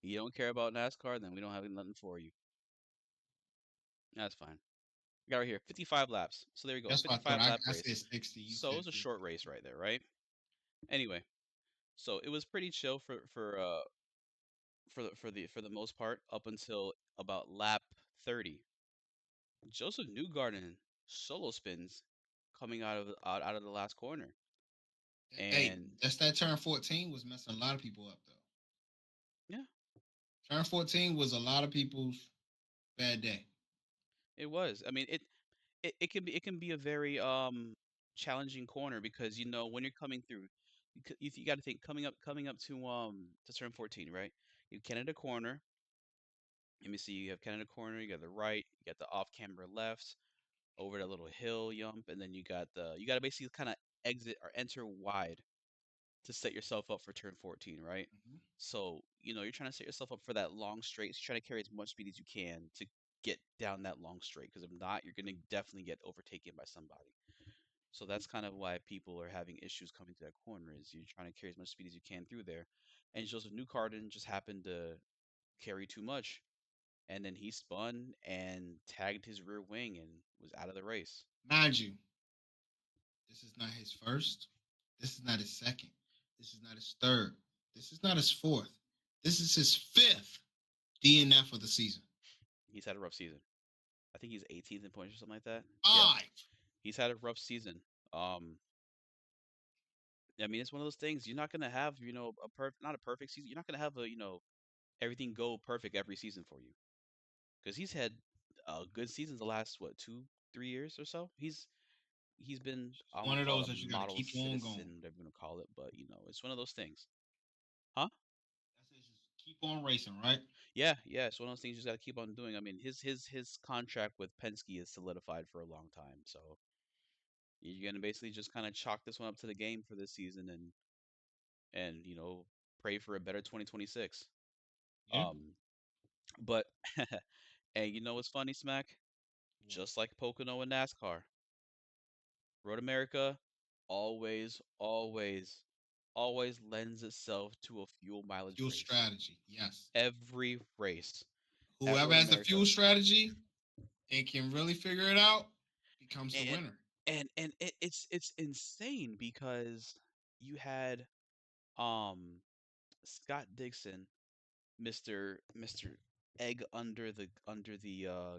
You don't care about NASCAR, then we don't have nothing for you. That's fine. We got right here 55 laps. So there you go, a That's what I thought. 55 lap I race. said 60. You So it said was a short 50. race right there, right? Anyway, so it was pretty chill for the most part up until about lap 30. Joseph Newgarden solo spins coming out of the last corner. Hey, And that's that turn 14 was messing a lot of people up though. yeah, Turn 14 was a lot of people's bad day. it was. I mean, it can be a very challenging corner because when you're coming through, you got to think coming up to turn 14, right? You have Canada corner. Let me see. You have Canada corner. You got the right. You got the off camber left over that little hill yump, and then you got to basically kind of exit or enter wide to set yourself up for turn 14, right? Mhm. So, you're trying to set yourself up for that long straight. So you're trying to carry as much speed as you can to get down that long straight. Because if not, you're going to definitely get overtaken by somebody. So that's kind of why people are having issues coming to that corner is you're trying to carry as much speed as you can through there. And Joseph Newgarden just happened to carry too much. And then he spun and tagged his rear wing and was out of the race. Mind you, this is not his first. This is not his second. This is not his third. This is not his fourth. This is his fifth DNF of the season. He's had a rough season. I think he's 18th in points or something like that. Yeah, Five. he's had a rough season. Um, I mean, it's one of those things. You're not gonna have, not a perfect season. You're not gonna have everything go perfect every season for you because he's had good seasons the last what 3 years or so. He's been, It's I don't one want to of call those it a that you got to model keep on going. citizen, whatever you want to call it, but it's one of those things. Huh? That's it. Just keep on racing, right? Yeah, yeah. It's one of those things you just got to keep on doing. I mean, his contract with Penske is solidified for a long time, so you're gonna basically just kind of chalk this one up to the game for this season, and pray for a better 2026. Yeah. Um, but and you know what's funny, Smack? What? Just like Pocono and NASCAR, Road America always, always, always lends itself to a fuel mileage Fuel race. strategy. Yes. Every race at Whoever Road has the fuel America. strategy and can really figure it out becomes the And winner. it's insane because you had um Scott Dixon, Mr. Egg under the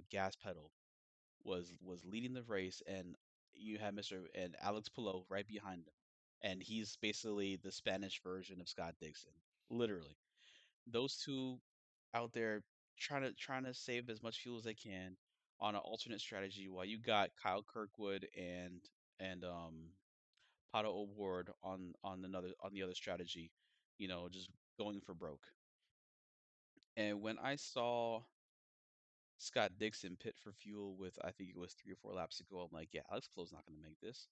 gas pedal, was leading the race, and you had Mr. and Alex Pillow right behind him. And he's basically the Spanish version of Scott Dixon. Literally. Those two out there trying to save as much fuel as they can on an alternate strategy, while you got Kyle Kirkwood and Pato O'Ward on the other strategy, just going for broke. And when I saw Scott Dixon pit for fuel with, I think it was 3 or 4 laps to go, I'm like, yeah, Alex Flow's not going to make this.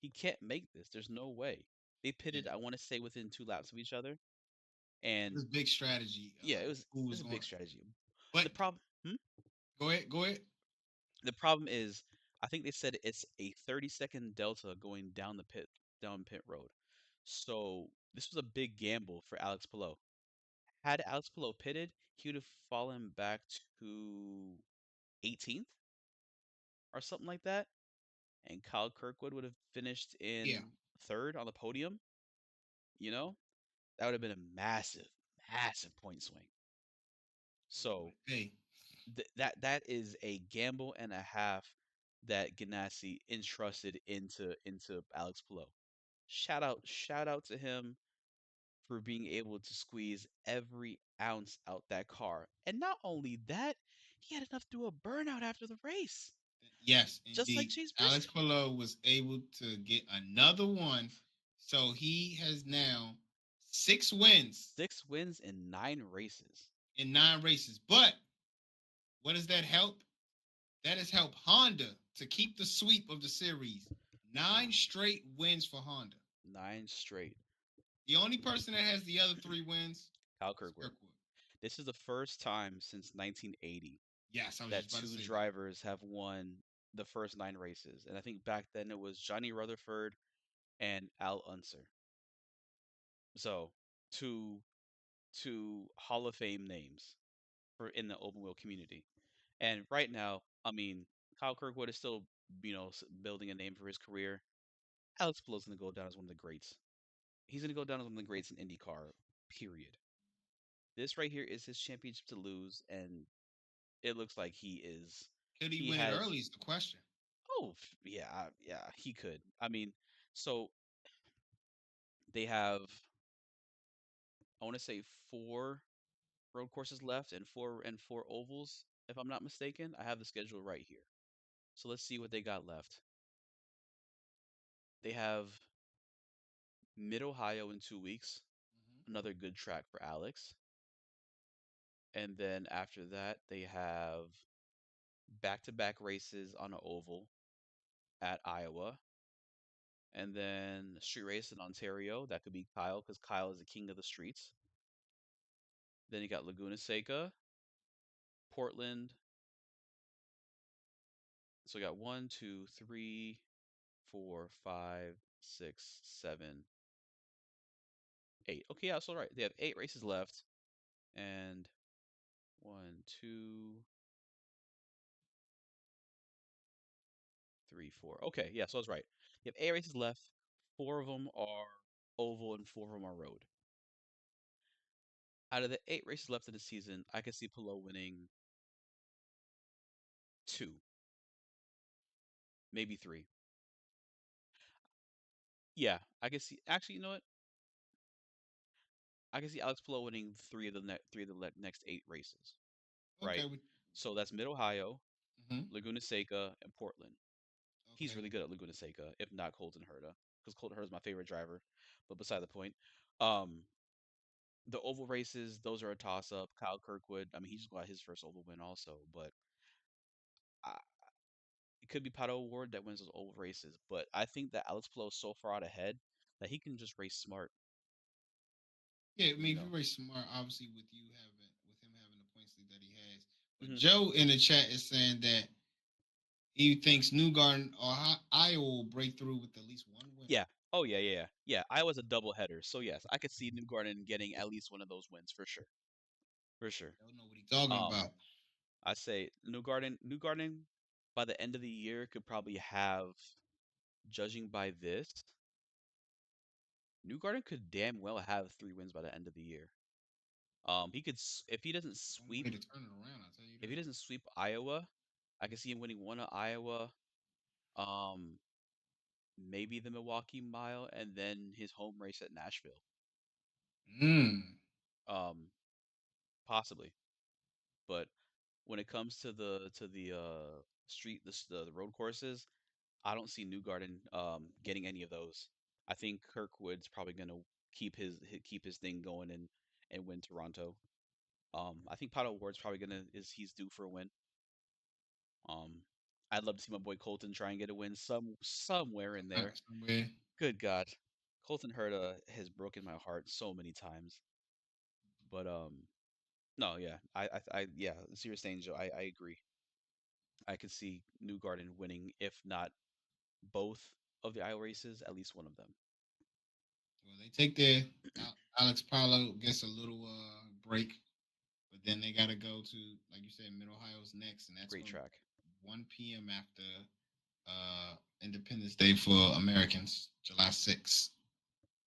He can't make this. There's no way. They Yeah. pitted, I want to say, within 2 laps of each other, It and was big strategy. yeah, it was Who it was was a going? big strategy. But The problem, go ahead. Go ahead. the problem is, I think they said it's a 30-second delta going down pit road. So this was a big gamble for Alex Pillow. Had Alex Pillow pitted, he would have fallen back to 18th or something like that, and Kyle Kirkwood would have finished Yeah. in third on the podium. You know, that would have been a massive, massive point swing. So Hey. that is a gamble and a half that Ganassi entrusted into Alex Pillow. Shout out to him for being able to squeeze every ounce out that car. And not only that, he had enough to do a burnout after the race, Yes, just like indeed. Chase Alex Briscoe. Pillow was able to get another one. So he has now 6 wins 6 wins in 9 races. in 9 races. But what does that help? That has helped Honda to keep the sweep of the series. Nine Wow, straight wins for Honda. 9 straight. The only person that has the other 3 wins Kyle is Kirkwood. Kirkwood. This is the first time since 1980 Yes, I was that just about to two say that. drivers have won the first 9 races. And I think back then it was Johnny Rutherford and Al Unser. So two Hall of Fame names for in the open wheel community. And right now, I mean, Kyle Kirkwood is still, building a name for his career. Alex Pillow's going to go down as one of the greats. He's going to go down as one of the greats in IndyCar, period. This right here is his championship to lose, and it looks like Could he he win it has, early is the question. oh, yeah, yeah, he could. I mean, so they have, I want to say, 4 road courses left and four ovals, if I'm not mistaken. I have the schedule right here. So let's see what they got left. They have Mid Ohio in 2 weeks, Mhm. another good track for Alex. And then after that, they have back-to-back races on an oval at Iowa, and then a street race in Ontario. That could be Kyle, because Kyle is the king of the streets. Then you got Laguna Seca, Portland. So we got 1, 2, 3, 4, 5, 6, 7, 8. Okay, yeah, so right. They have 8 races left, and 1, 2, 3, 4. Okay, yeah, so I was right. You have 8 races left. 4 of them are oval, and 4 of them are road. Out of the 8 races left in the season, I can see Pillow winning 2, maybe 3. Yeah, I can see. Actually, you know what? I can see Alex Pillow winning 3 of the next 8 races. Okay. Right. So that's Mid Ohio. Hmm. Laguna Seca, and Portland. He's Okay. really good at Laguna Seca, if not Colton Herta, because Colton Herta is my favorite driver. But beside the point, um, the oval races, those are a toss up. Kyle Kirkwood, I mean, he just got his first oval win also, but I, it could be Pato Award that wins those oval races. But I think that Alex Palou is so far out ahead that he can just race smart. Yeah, I You mean, if you're know. very smart, obviously with him having the points lead that he has. But Hmm. Joe in the chat is saying that he thinks Newgarden or Iowa will break through with at least one win. Yeah. Oh yeah, yeah, yeah. Yeah. Iowa's a double header, so yes, I could see Newgarden getting at least one of those wins for sure. For sure. I don't know what he's talking Um, about. I say Newgarden by the end of the year could probably have, judging by this, Newgarden could damn well have 3 wins by the end of the year. He could if he doesn't One way sweep to turn it around, I'll tell you if he that. doesn't sweep Iowa, I can see him winning one of Iowa, um, maybe the Milwaukee Mile, and then his home race at Nashville. Mm. Um, possibly. But when it comes to the street the road courses, I don't see Newgarden getting any of those. I think Kirkwood's probably gonna keep his thing going and win Toronto. I think Pato Ward's probably gonna is he's due for a win. Um, I'd love to see my boy Colton try and get a win somewhere in there. Somewhere. Good God, Colton Herta has broken my heart so many times. But no, yeah, yeah, serious thing, Joe. I agree. I could see Newgarden winning, if not both of the Iowa races, at least one of them. Well, they take their Alex Paulo gets a little break, but then they got to go to, like you said, Mid Ohio's next, and that's Great going to be track. 1 p.m. after Independence Day for Americans, July 6th.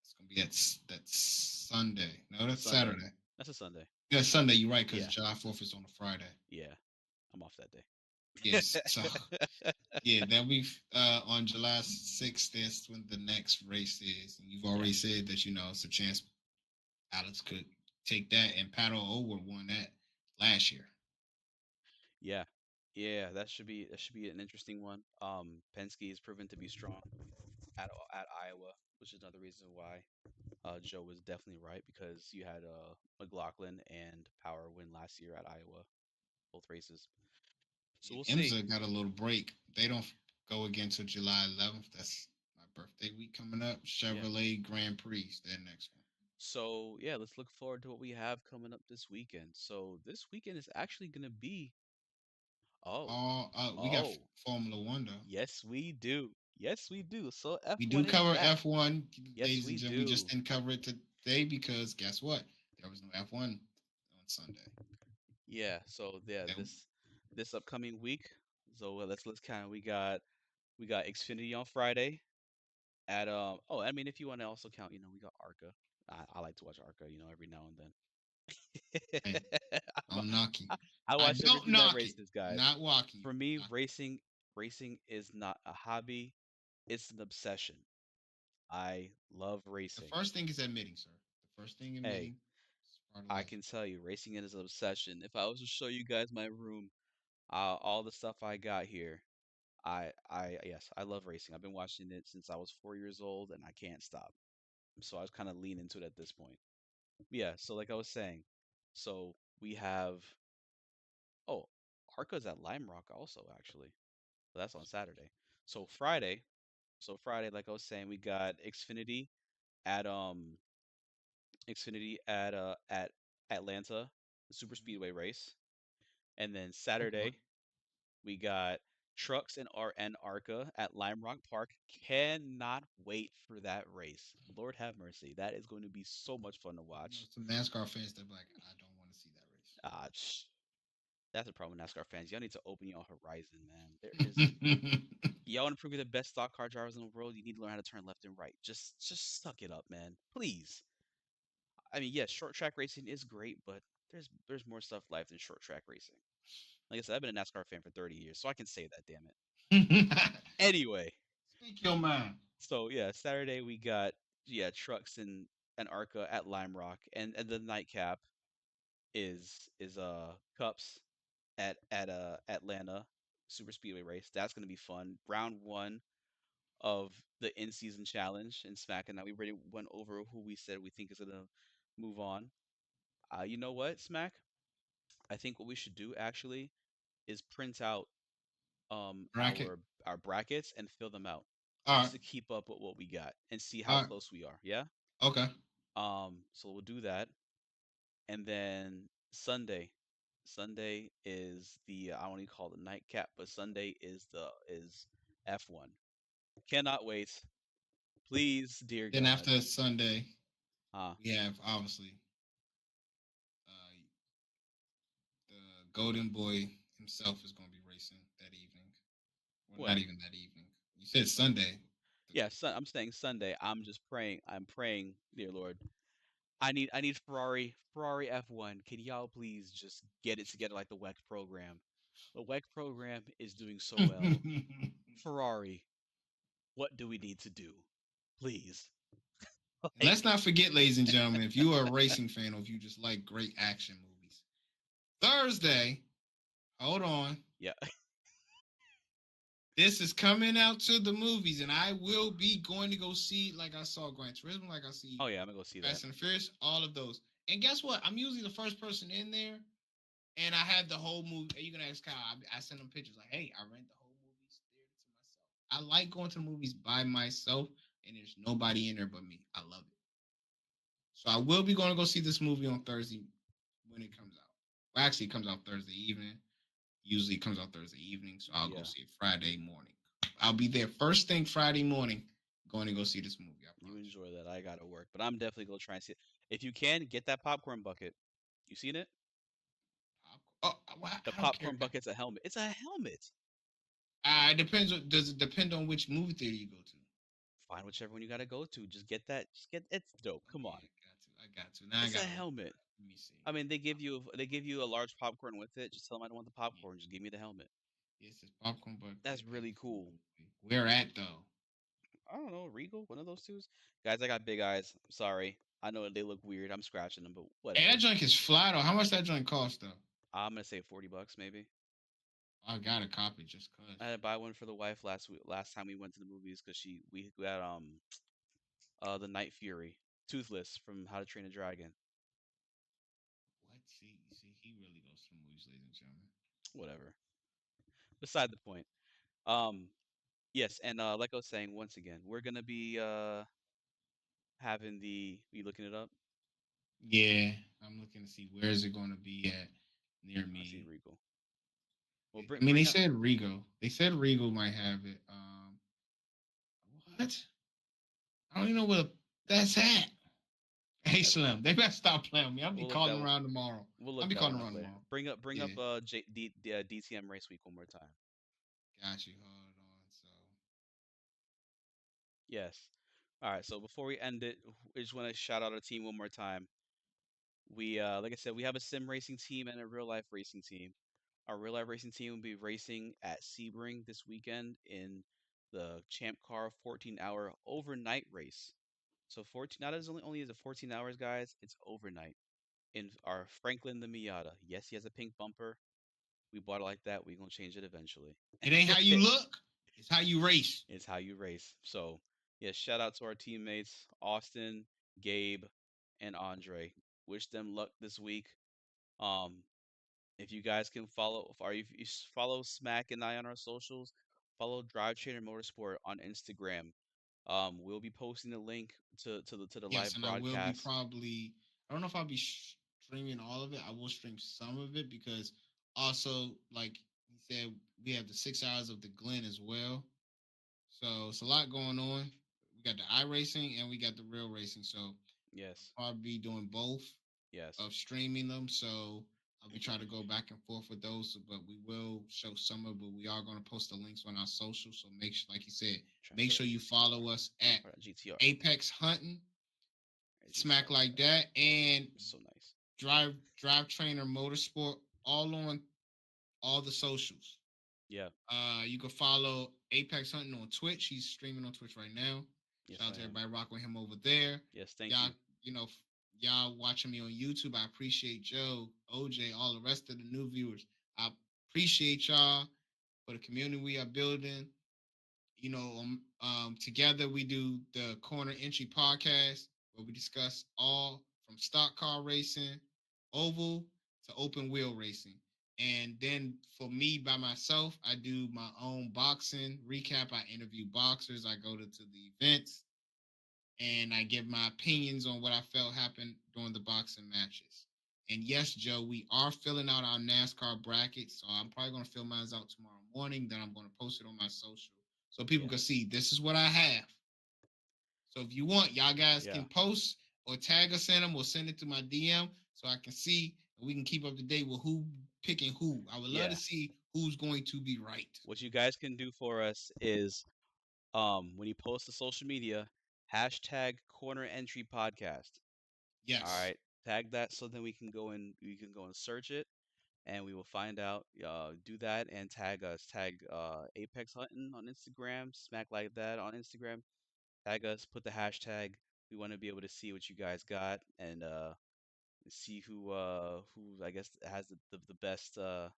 It's gonna be that's Sunday. No, that's Sunday. Saturday. That's a Sunday. Yeah, Sunday. You're right, because Yeah, July 4th is on a Friday. yeah. I'm off that day. Yes. So yeah, that'll be on July 6th. That's when the next race is, and you've Yeah, already said that it's a chance Alex could take that, and Pato O'Ward won that last year. yeah, yeah. That should be an interesting one. Penske is proven to be strong at Iowa, which is another reason why Joe was definitely right because you had McLaughlin and Power win last year at Iowa, both races. So Yeah, we'll see. IMSA got a little break. They don't go again till July 11th. That's my birthday week coming up. Yeah. Chevrolet Grand Prix, their next one. So yeah, let's look forward to what we have coming up this weekend. So this weekend is actually gonna be oh We got oh Formula One though. yes we do. Yes we do. So We F1 do is cover back. F1, Yes ladies we and gentlemen. We just do. didn't cover it today because guess what? There was no F1 on Sunday. Yeah, so yeah, And this upcoming week. So let's kind of we got Xfinity on Friday at oh I mean if you want to also count, we got ARCA. I like to watch ARCA, every now and then. hey, I'm- don't knock you. I I watch don't everything that knock it. races, guys. Not walking you. For me, Knock racing is not a hobby, it's an obsession. I love The racing. first thing is admitting, sir. The first thing Hey, admitting is part of I life. can tell you, racing is an obsession. If I was to show you guys my room, all the stuff I got here, yes, I love racing. I've been watching it since I was 4 years old, and I can't stop. So I was kind of lean into it at this point. Yeah, so like I was saying, so we have oh, Arca's at Lime Rock also actually. That's on Saturday. So Friday, like I was saying, we got Xfinity at Atlanta, the Super Mhm. Speedway race. And then Oh boy. Saturday, we got Trucks and Arca at Lime Rock Park. Cannot wait for that race. Lord have mercy. That is going to be so much fun to watch. Some NASCAR fans that be like, I don't want to see that Ah, that's the problem with NASCAR fans. Y'all need to open your horizon, man. race. Y'all want to prove you're the best stock car drivers in the world. You need to learn how to turn left and right. Just suck it up, man. Please. I mean, yes, short track racing is great, but there's more stuff life than short track racing. Like I said, I've been a NASCAR fan for 30 years, so I can say that, damn it. Anyway, Speak your mind. so yeah, Saturday we got trucks and Arca at Lime Rock, and the nightcap is Cups at Atlanta, super speedway race. That's gonna be fun. Round one of the in-season challenge in Smack, and now we already went over who we said we think is gonna move on. You know what, Smack? I think what we should do actually is print out Bracket. our brackets and fill them out All just right. to keep up with what we got and see how All right. close we are. Yeah. Okay. So we'll do that, and then Sunday is the I don't even call it the nightcap, but Sunday is F1. Cannot wait. Please, dear Then God. after Sunday, Huh? we have obviously uh, the Golden Boy himself is going to be racing that evening. Well, not When? even that evening. You said Sunday. Yeah, I'm saying Sunday. I'm just praying. I'm praying, dear Lord. I need Ferrari F1. Can y'all please just get it together like the WEC program? The WEC program is doing so well. And Ferrari, what do we need to do? Please. let's Like, not forget, ladies and gentlemen, if you are a racing fan or if you just like great action movies, Thursday, hold on, yeah. this is coming out to the movies, and I will be going to go see, like I saw Gran Turismo, like I see Oh yeah, I'm gonna go see that. Fast and Furious, all of those. And guess what? I'm usually the first person in there, and I have the whole movie. You can ask Kyle. I send them pictures like, "Hey, I rent the whole movie theater to myself." I like going to the movies by myself, and there's nobody in there but me. I love it. So I will be going to go see this movie on Thursday when it comes out. Well, actually, it comes out Thursday evening. Usually, it comes out Thursday evening, so I'll go Yeah. see it Friday morning. I'll be there first thing Friday morning, going to go see this movie. I You promise enjoy that. I gotta work, but I'm definitely gonna try and see it. If you can, get that popcorn bucket. You seen it? you. Oh, well, The I don't care. popcorn bucket's a helmet. It's a helmet. It depends. Does it depend on which movie theater you go to? Find whichever one you gotta go to. Just get that. Just get. It's dope. Come Yeah, on. I got to. Now I It's a gotta look. helmet. Let me see. I mean, they give you a large popcorn with it. Just tell them I don't want the Yeah, popcorn. Just give me the helmet. it says popcorn bucket. That's really Impact cool. movie. Where at though? I don't know, Regal, one of those twos. Guys, I got big eyes. I'm sorry. I know they look weird. I'm scratching them, but Hey, that whatever. joint is fly though. How much that joint cost though? I'm gonna say $40 maybe. I got a copy just I cause. had to buy one for the wife last time we went to the movies because we got the Night Fury, Toothless from How to Train a Dragon. What? See, he really goes to the movies, ladies and gentlemen. Whatever. Beside the point. Um, yes, and like I was saying, once again, we're gonna be having the. You looking it up? Yeah, I'm looking to see where is it going to be at near I see me. Regal. Well, I mean, they bring up. said Regal. They said Regal might have it. What? I don't even know where that's at. Hey Never mind. Slim, they better stop playing with me. I'll be We'll look that calling one. around tomorrow. We'll I'll look be that calling one up around later. tomorrow. Bring up Yeah, DTM Race Week one more time. got you. Hold on. So Yes. All right. So before we end it, we just want to shout out our team one more time. We like I said, we have a sim racing team and a real life racing team. Our real life racing team will be racing at Sebring this weekend in the Champ Car 14-hour overnight race. So 14 not as only is it 14 hours, guys, it's overnight in our Franklin the Miata. Yes, he has a pink bumper. We bought it like that. We're gonna change it eventually. it ain't how you look; it's how you race. It's how you race. So, yeah, shout out to our teammates, Austin, Gabe, and Andre. Wish them luck this week. Um, if you guys can follow, or if you follow Smack and I on our socials, follow Drive Trainer Motorsport on Instagram. We'll be posting the link to the Yes, live and I will be broadcast. probably. I don't know if I'll be streaming all of it. I will stream some of it because also, like he said, we have the 6 hours of the Glen as well. So it's a lot going on. We got the iRacing and we got the real racing. So Yes, I'll be doing both yes. of streaming them. So I'll be trying to go back and forth with those, but we will show some of. But we are going to post the links on our social. So make sure, like you said, Trying to make start sure a you GTR follow us at or a GTR. Apex Hunting, A Smack GTR. Like That, and So nice. Drive Trainer Motorsport, all on all the socials. Yeah. You can follow Apex Hunting on Twitch. He's streaming on Twitch right now. Yes, Shout I out to am. everybody rocking with him over there. Yes, thank Y'all, you. you know, y'all watching me on YouTube. I appreciate Joe, OJ, all the rest of the new viewers. I appreciate y'all. for the community we are building. Together we do the Corner Entry podcast where we discuss all from stock car racing, oval to open wheel racing. And then for me by myself, I do my own boxing recap. I interview boxers. I go to the events and I give my opinions on what I felt happened during the boxing matches. And yes, Joe, we are filling out our NASCAR bracket. So I'm probably going to fill mine out tomorrow morning. Then I'm going to post it on my social so people Yeah. can see this is what I have. So if you want, y'all guys Yeah. can post or tag us in them or send it to my DM so I can see and we can keep up to date with who picking who. I would love Yeah. to see who's going to be right. What you guys can do for us is when you post to social media, hashtag corner entry podcast. All Yes. right. Tag that so then we can go and search it and we will find out. Do that and tag us. Tag Apex Hunting on Instagram, Smack Like That on Instagram. Tag us, put the hashtag. We want to be able to see what you guys got and see who I guess has the best I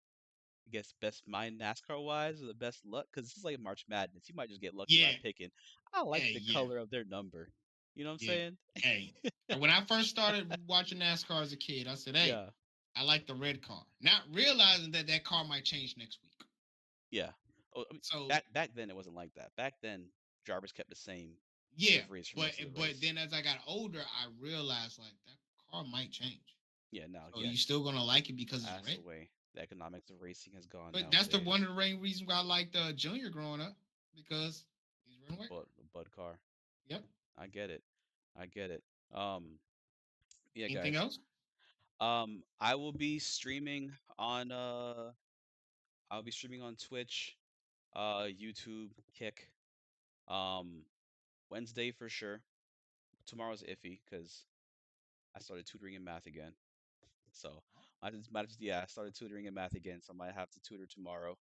guess best mind NASCAR wise or the best luck because this is like March Madness. You might just get lucky by Yeah. picking. I like Hey, the yeah. color of their number. You know what I'm Yeah. saying? Hey. And when I first started watching NASCAR as a kid, I said, hey, Yeah, I like the red car. Not realizing that that car might change next week. yeah. Oh, I mean, So back then it wasn't like that. Back then drivers kept the same yeah, liveries for but most of the but race. then as I got older, I realized like that car might change. Yeah, now So you yes, still gonna like it because it's that's the red. way the economics of racing has gone But that's the nowadays. one of the main reasons why I liked Junior growing up because he's running white car. But Bud car, Yep. I get it, I get it. Yeah, Anything guys. else? I will be streaming on I'll be streaming on Twitch, YouTube, Kick. Um, Wednesday for sure. Tomorrow's iffy because I started tutoring in math again. So yeah, I started tutoring in math again, so I might have to tutor tomorrow.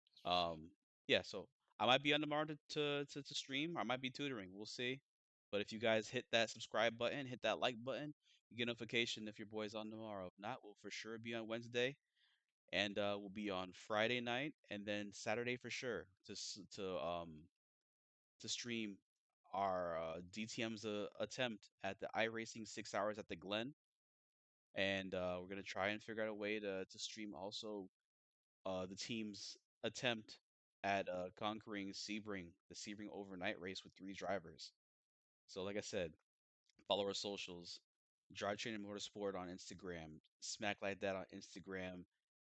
That's what's up. Um, yeah, so I might be on tomorrow to stream, or I might be tutoring. We'll see. But if you guys hit that subscribe button, hit that like button, you get notification if your boy's on tomorrow. If not, we'll for sure be on Wednesday, and we'll be on Friday night, and then Saturday for sure to stream our DTM's attempt at the iRacing 6 hours at the Glen, and we're gonna try and figure out a way to stream also the team's attempt at conquering Sebring, the Sebring overnight race with 3 drivers. So, like I said, follow our socials. Drive Training Motorsport on Instagram, Smack Like That on Instagram,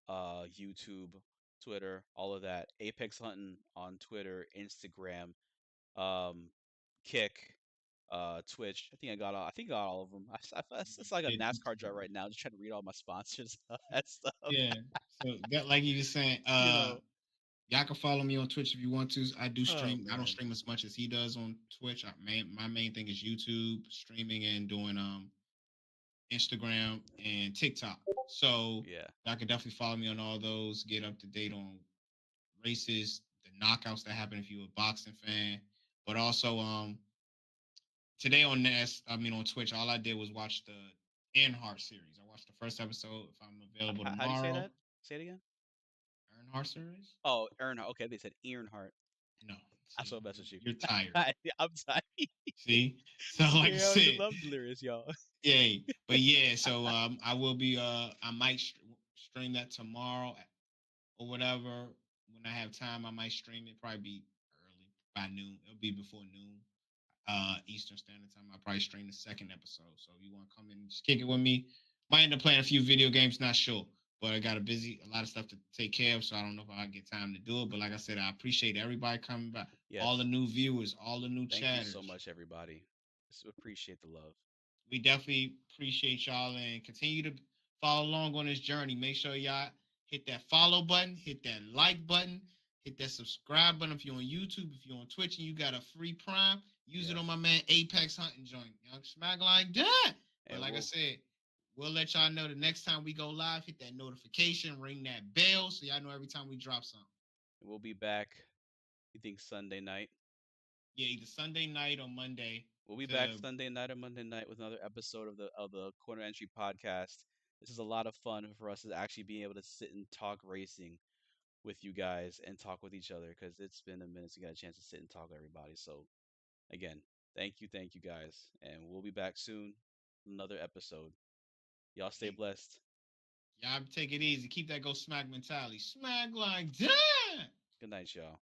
YouTube, Twitter, all of that. Apex Hunting on Twitter, Instagram, um, Kick, Twitch. I think I got all of them. It's like a Yeah, NASCAR drive right now. Just trying to read all my sponsors, all that stuff. yeah. So that, like you were saying, You know. y'all can follow me on Twitch if you want to. I do Oh stream. I don't man. stream as much as he does on Twitch. My main thing is YouTube streaming and doing Instagram and TikTok. So Yeah. y'all can definitely follow me on all those. Get up to date on races, the knockouts that happen if you're a boxing fan. But also today on on Twitch, all I did was watch the Earnhardt series. I watched the first episode. If I'm available How do you say tomorrow, that? Say it again. Earnhardt series. Oh, Earnhardt. Okay, they said Earnhardt. No, I see, so mess with you. you're tired. I'm sorry. See, so like I Yeah, said, I'm delirious, y'all. yeah, but yeah. So I will be I might stream that tomorrow or whatever. When I have time, I might stream it. Probably be early by noon. It'll be before noon, Eastern Standard Time. I'll probably stream the second episode. So if you want to come in and just kick it with me, might end up playing a few video games. Not sure, but I got a lot of stuff to take care of. So I don't know if I get time to do it. But like I said, I appreciate everybody coming by, all the Yes. new viewers, all the new Thank you so chatters. much, everybody. Appreciate the love. We definitely appreciate y'all and continue to follow along on this journey. Make sure y'all hit that follow button, hit that like button, hit that subscribe button if you're on YouTube, if you're on Twitch and you got a free Prime, use it Yes. on my man Apex Hunting joint. Y'all smack like that. But And like I said, we'll let y'all know the next time we go live, hit that notification, ring that bell so y'all know every time we drop something. we'll be back. You think Sunday night? Yeah, either Sunday night or Monday We'll be back to Sunday night or Monday night with another episode of the Corner Entry podcast. This is a lot of fun for us to actually be able to sit and talk racing. with you guys and talk with each other because it's been a minute to get a chance to sit and talk to everybody. So again, thank you guys, and we'll be back soon. Another episode. Y'all stay Hey, blessed. y'all take it easy. Keep that go smack mentality. Smack like that. Good night, y'all.